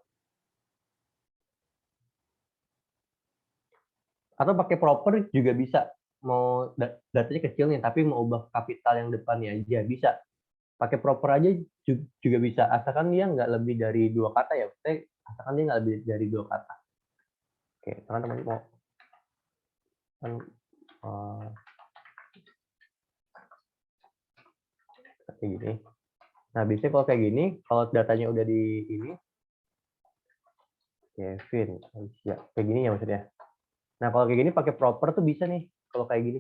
Atau pakai proper juga bisa. Mau datanya kecil nih, tapi mau ubah kapital yang depannya aja bisa. Pakai proper aja juga bisa, asalkan dia nggak lebih dari 2 kata ya. Asalkan dia nggak lebih dari 2 kata. Oke, teman-teman mau kan kayak gini. Nah, biasanya kalau kayak gini, kalau datanya udah di ini, Kevin, ya kayak gini ya maksudnya. Nah, kalau kayak gini pakai proper tuh bisa nih. Kalau kayak gini,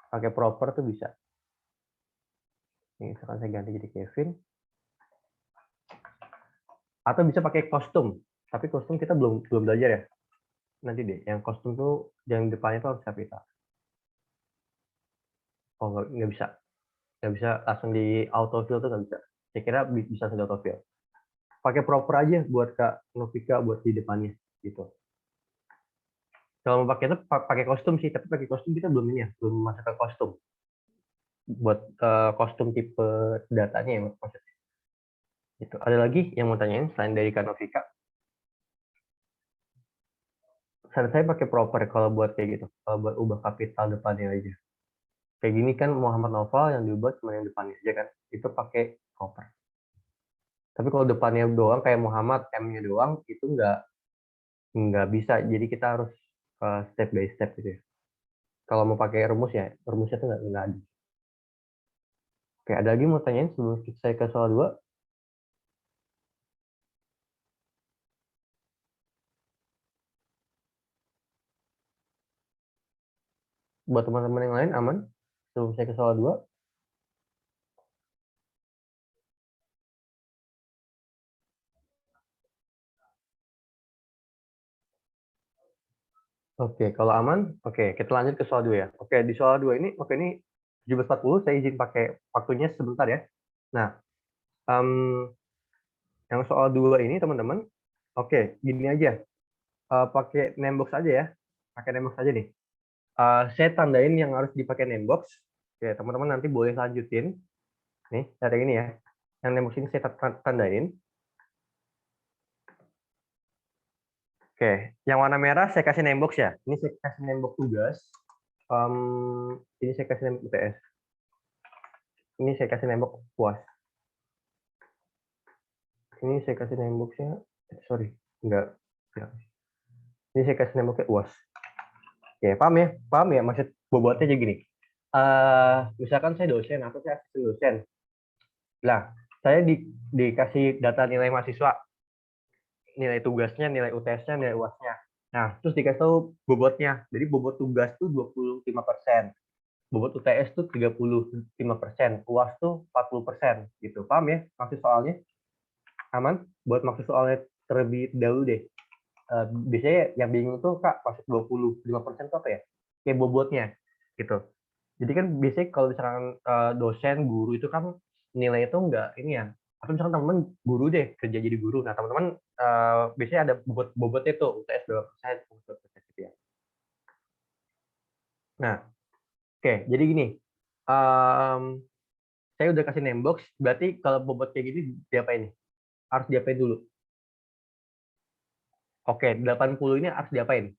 pakai proper tuh bisa. Nih, sekarang saya ganti jadi Kevin. Atau bisa pakai kostum. Tapi kostum kita belum belajar ya. Nanti deh, yang kostum tuh yang depannya tuh harus kapital. Oh, nggak bisa. Nggak bisa langsung di autofill tuh nggak bisa. Saya kira bisa langsung di autofill. Pakai proper aja buat Kak Novika buat di depannya gitu. Kalau mau pakai itu pakai kostum sih, tapi pakai kostum kita belum ini ya, belum masuk ke kostum. Buat kostum tipe datanya ya maksudnya. Itu. Ada lagi yang mau tanyain selain dari Kanovika? Saran saya pakai proper kalau buat kayak gitu. Kalau buat ubah kapital depannya aja. Kayak gini kan Muhammad Novel yang diubah cuma yang depannya aja kan. Itu pakai proper. Tapi kalau depannya doang kayak Muhammad M-nya doang itu nggak bisa. Jadi kita harus step by step gitu ya. Kalau mau pakai rumus ya, rumusnya tuh nggak ada. Oke, ada lagi mau tanyain sebelum saya ke soal 2? Buat teman-teman yang lain aman? Sebelum saya ke soal 2? Oke, kalau aman, oke, kita lanjut ke soal 2 ya. Oke, di soal 2 ini, oke ini 17.40, saya izin pakai waktunya sebentar ya. Nah, yang soal 2 ini teman-teman, oke, gini aja. Pakai namebox aja ya. Pakai namebox aja nih. Saya tandain yang harus dipakai namebox. Oke, teman-teman nanti boleh lanjutin. Nih, cara ini ya. Yang namebox ini saya tandain. Oke, yang warna merah saya kasih namebox ya. Ini saya kasih namebox tugas. Ini saya kasih nembok UTS. Ini saya kasih nembok puas. Ini saya kasih nemboknya, sorry, enggak. Ini saya kasih nemboknya UAS. Oke, paham ya? Paham ya? Maksud bobotnya jadi gini. Misalkan saya dosen atau saya asisten dosen. Lah, saya dikasih data nilai mahasiswa, nilai tugasnya, nilai UTS-nya, nilai UAS-nya. Nah, terus dikasih tahu bobotnya. Jadi bobot tugas tuh 25%. Bobot UTS tuh 35%, UAS tuh 40% gitu. Paham ya maksud soalnya? Aman? Buat maksud soalnya terlebih dahulu deh. Biasanya yang bingung tuh Kak, maksud 25% tuh apa ya? Kayak bobotnya gitu. Jadi kan biasanya kalau misalkan dosen, guru itu kan nilai itu enggak ini ya. Atau misalkan teman-teman guru deh, kerja jadi guru. Nah, teman-teman biasanya ada bobotnya tuh, UTS berapa persen, berapa persen gitu ya. Nah, oke, jadi gini. Saya udah kasih name box, berarti kalau bobot kayak gini diapain nih? Harus diapain dulu? Oke, 80 ini harus diapain?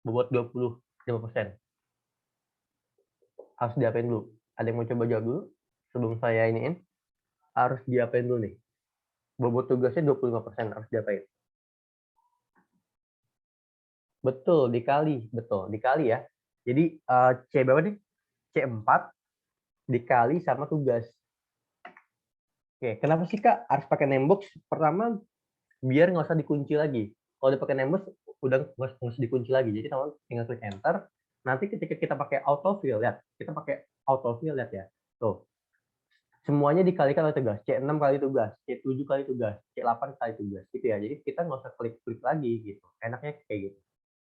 Bobot 25%. Harus diapain dulu? Ada yang mau coba jawab dulu? Sebelum saya iniin, harus diapain dulu nih? Bobot tugasnya 25%, harus diapain? Betul, dikali. Betul, dikali ya. Jadi C berapa nih? C4 dikali sama tugas. Oke, kenapa sih Kak harus pakai name box? Pertama, biar nggak usah dikunci lagi. Kalau dipakai name box, udah nggak usah dikunci lagi. Jadi teman tinggal klik enter. Nanti ketika kita pakai autofill, lihat. Kita pakai autofill, lihat ya. Tuh, semuanya dikalikan oleh tugas. C6 kali tugas, C7 kali tugas, C8 kali tugas. Gitu ya. Jadi kita nggak usah klik-klik lagi gitu. Enaknya kayak gitu.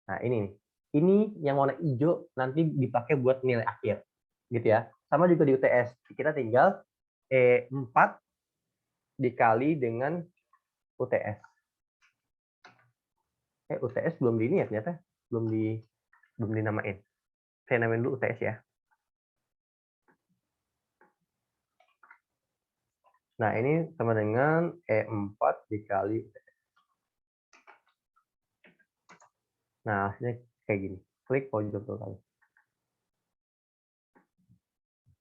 Nah, ini nih. Ini yang warna hijau nanti dipakai buat nilai akhir. Gitu ya. Sama juga di UTS. Kita tinggal E4 dikali dengan UTS. UTS belum di ini ya ternyata. Belum dinamain. Saya namain dulu UTS ya. Nah, ini sama dengan E4 dikali UTS. Nah, hasilnya kayak gini. Klik pojok dua kali.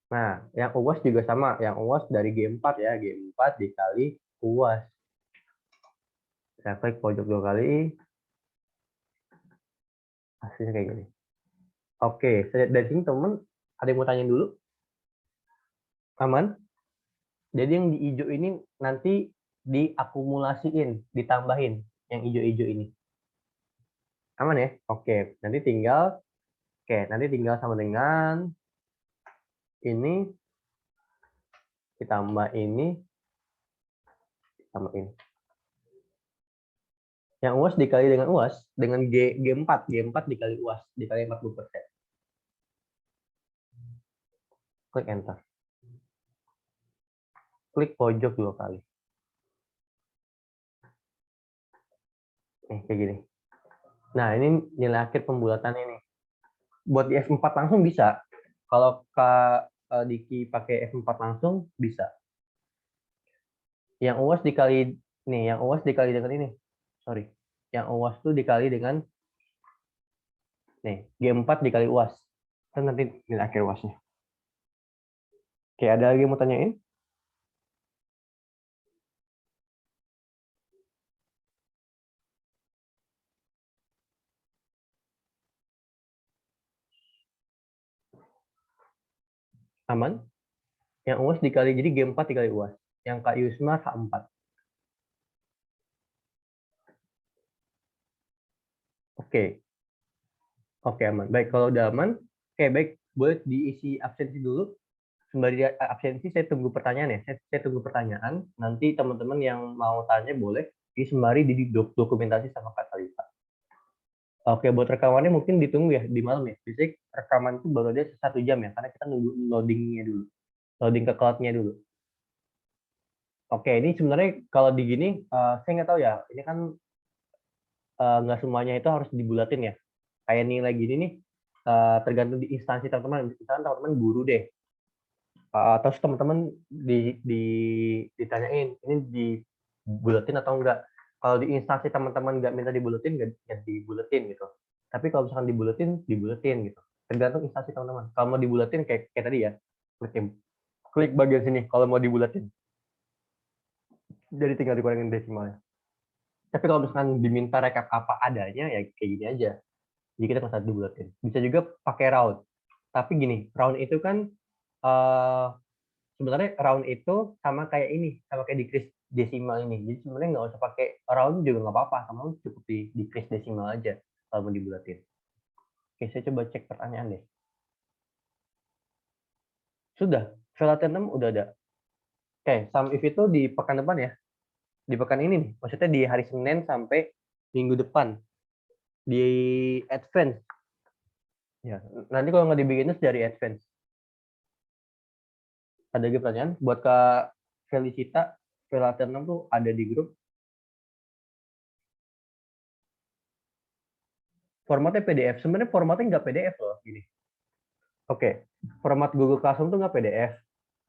Nah, yang UAS juga sama. Yang UAS dari G4 ya. G4 dikali UAS. Saya klik pojok dua kali. Hasilnya kayak gini. Oke, dari sini teman ada yang mau tanya dulu? Aman? Jadi yang di hijau ini nanti diakumulasiin, ditambahin yang hijau-hijau ini. Aman ya? Oke, nanti tinggal sama dengan ini ditambah ini ditambah ini. Yang UAS dikali dengan UAS dengan G4 dikali UAS dikali 40%. Klik enter. Klik pojok dua kali. Kayak gini. Nah, ini nilai akhir pembulatan ini. Buat di F4 langsung bisa. Kalau Kak Diki pakai F4 langsung bisa. Yang UAS dikali nih, yang UAS dikali dengan ini. Sorry. Yang UAS tuh dikali dengan nih, G4 dikali UAS. Kan nanti nilai akhir UASnya. Oke, ada lagi yang mau tanyain? Aman? Yang UAS dikali, jadi G4 dikali UAS. Yang Kak Yusma H4. Oke, oke aman. Baik, kalau udah aman, oke baik, boleh diisi absensi dulu. Sembari absensi, saya tunggu pertanyaan ya. Saya tunggu pertanyaan. Nanti teman-teman yang mau tanya boleh sembari di dokumentasi sama Kak Talita. Oke, buat rekamannya mungkin ditunggu ya di malam ya. Biasanya rekaman itu baru ada 1 jam ya, karena kita nunggu loadingnya dulu, loading ke cloud-nya dulu. Oke, ini sebenarnya kalau di gini, saya nggak tahu ya. Ini kan nggak semuanya itu harus dibulatin ya. Kayak nilai gini nih, tergantung di instansi teman-teman. Misalkan teman-teman guru deh, terus teman-teman ditanyain ini dibulatin atau enggak. Kalau di instansi teman-teman nggak minta dibulatin, nggak dibulatin gitu. Tapi kalau misalkan dibulatin gitu. Tergantung instansi teman-teman. Kalau mau dibulatin kayak tadi ya, klik bagian sini kalau mau dibulatin. Jadi tinggal dikurangin desimalnya. Tapi kalau misalkan diminta rekap apa adanya ya kayak gini aja. Jadi kita nggak usah dibulatin. Bisa juga pakai round. Tapi gini, round itu kan eh, sebenarnya round itu sama kayak ini, sama kayak decrease desimal ini. Jadi sebenarnya nggak usah pakai round juga nggak apa-apa, sama cukup di decrease desimal aja kalau mau dibulatin. Oke, saya coba cek pertanyaan deh. Sudah, Velatin 6 udah ada. Oke, sum if itu di pekan depan ya. Di pekan ini nih, maksudnya di hari Senin sampai minggu depan. Di advance. Ya, nanti kalau nggak dibikin dari advance. Ada lagi pertanyaan? Buat Kak Felicita, Velatin 6 tuh ada di grup. Formatnya PDF. Sebenarnya formatnya nggak PDF loh. Gini. Oke, format Google Classroom tuh nggak PDF.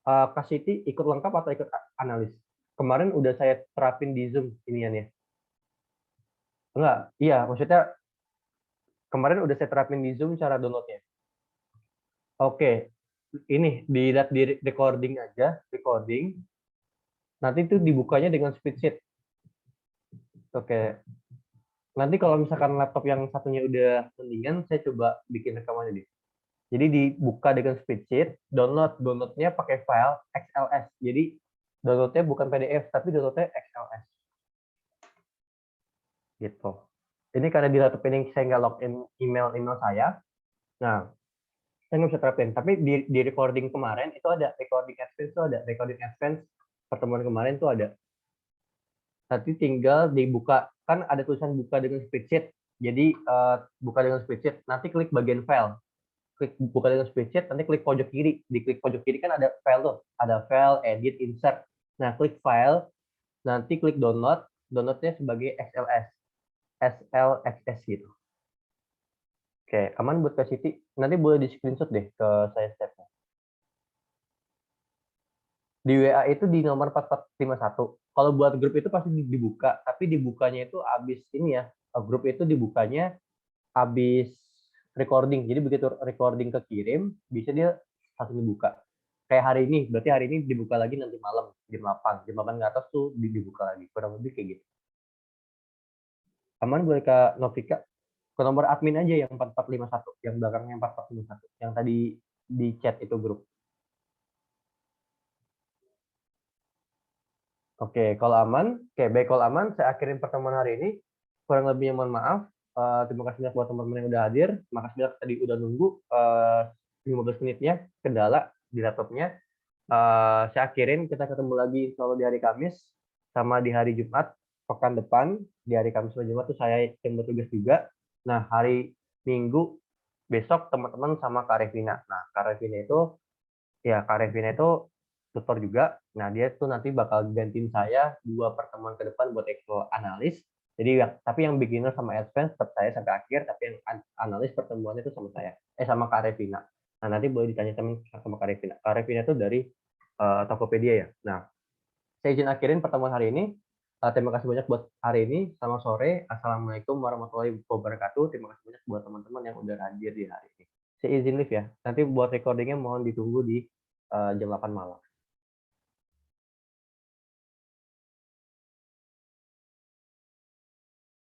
Kak Siti ikut lengkap atau ikut analis? Kemarin udah saya terapin di Zoom iniannya. Enggak, iya, maksudnya kemarin udah saya terapin di Zoom cara downloadnya. Oke, ini dilihat di recording aja, recording. Nanti itu dibukanya dengan spreadsheet. Oke, nanti kalau misalkan laptop yang satunya udah mendingan, saya coba bikin rekamannya deh. Jadi dibuka dengan spreadsheet, downloadnya pakai file XLS. Jadi downloadnya bukan PDF, tapi downloadnya XLS. Gitu. Ini karena di laptop ini saya nggak login email saya. Nah, saya nggak bisa terapin. Tapi di recording kemarin itu ada recording advance itu ada recording advance pertemuan kemarin itu ada. Nanti tinggal dibuka kan ada tulisan buka dengan spreadsheet. Jadi buka dengan spreadsheet. Nanti klik bagian file. Klik buka dengan spreadsheet. Nanti klik pojok kiri. Di klik pojok kiri kan ada file tuh. Ada file, edit, insert. Nah klik file. Nanti klik download. Downloadnya sebagai XLS. SLXS gitu. Oke, aman buat Kak Siti. Nanti boleh di screenshot deh ke saya stepnya. Di WA itu di nomor 4451. Kalau buat grup itu pasti dibuka, tapi dibukanya itu habis ini ya. Grup itu dibukanya habis recording. Jadi begitu recording kekirim, bisa dia langsung dibuka. Kayak hari ini, berarti hari ini dibuka lagi nanti malam jam 8. Jam 8 ke atas tuh dibuka lagi. Kurang lebih kayak gitu. Aman boleh Kak Novika? Ke nomor admin aja yang 4451, yang belakangnya 4451, yang tadi di chat itu grup. Oke, kalau aman, oke baik kalau aman, saya akhirin pertemuan hari ini. Kurang lebihnya mohon maaf. Terima kasih banyak buat teman-teman yang udah hadir. Makasih banyak tadi udah nunggu 15 menitnya kendala di laptopnya. Saya akhirin, kita ketemu lagi selalu di hari Kamis sama di hari Jumat pekan depan. Di hari Kamis dan Jumat tuh saya yang bertugas juga. Nah, hari Minggu besok teman-teman sama Kak Revina. Nah, Kak Revina itu tutor juga. Nah, dia tuh nanti bakal gantiin saya 2 pertemuan ke depan buat Excel analis. Jadi tapi yang beginner sama advance tetap saya sampai akhir, tapi yang analis pertemuannya itu sama saya. Sama Kak Revina. Nah, nanti boleh ditanya sama Kak Revina. Kak Revina itu dari Tokopedia ya. Nah, saya izin akhirin pertemuan hari ini. Terima kasih banyak buat hari ini. Selamat sore. Assalamualaikum warahmatullahi wabarakatuh. Terima kasih banyak buat teman-teman yang udah hadir di hari ini. Saya izin live ya. Nanti buat recordingnya mohon ditunggu di jam 8 malam.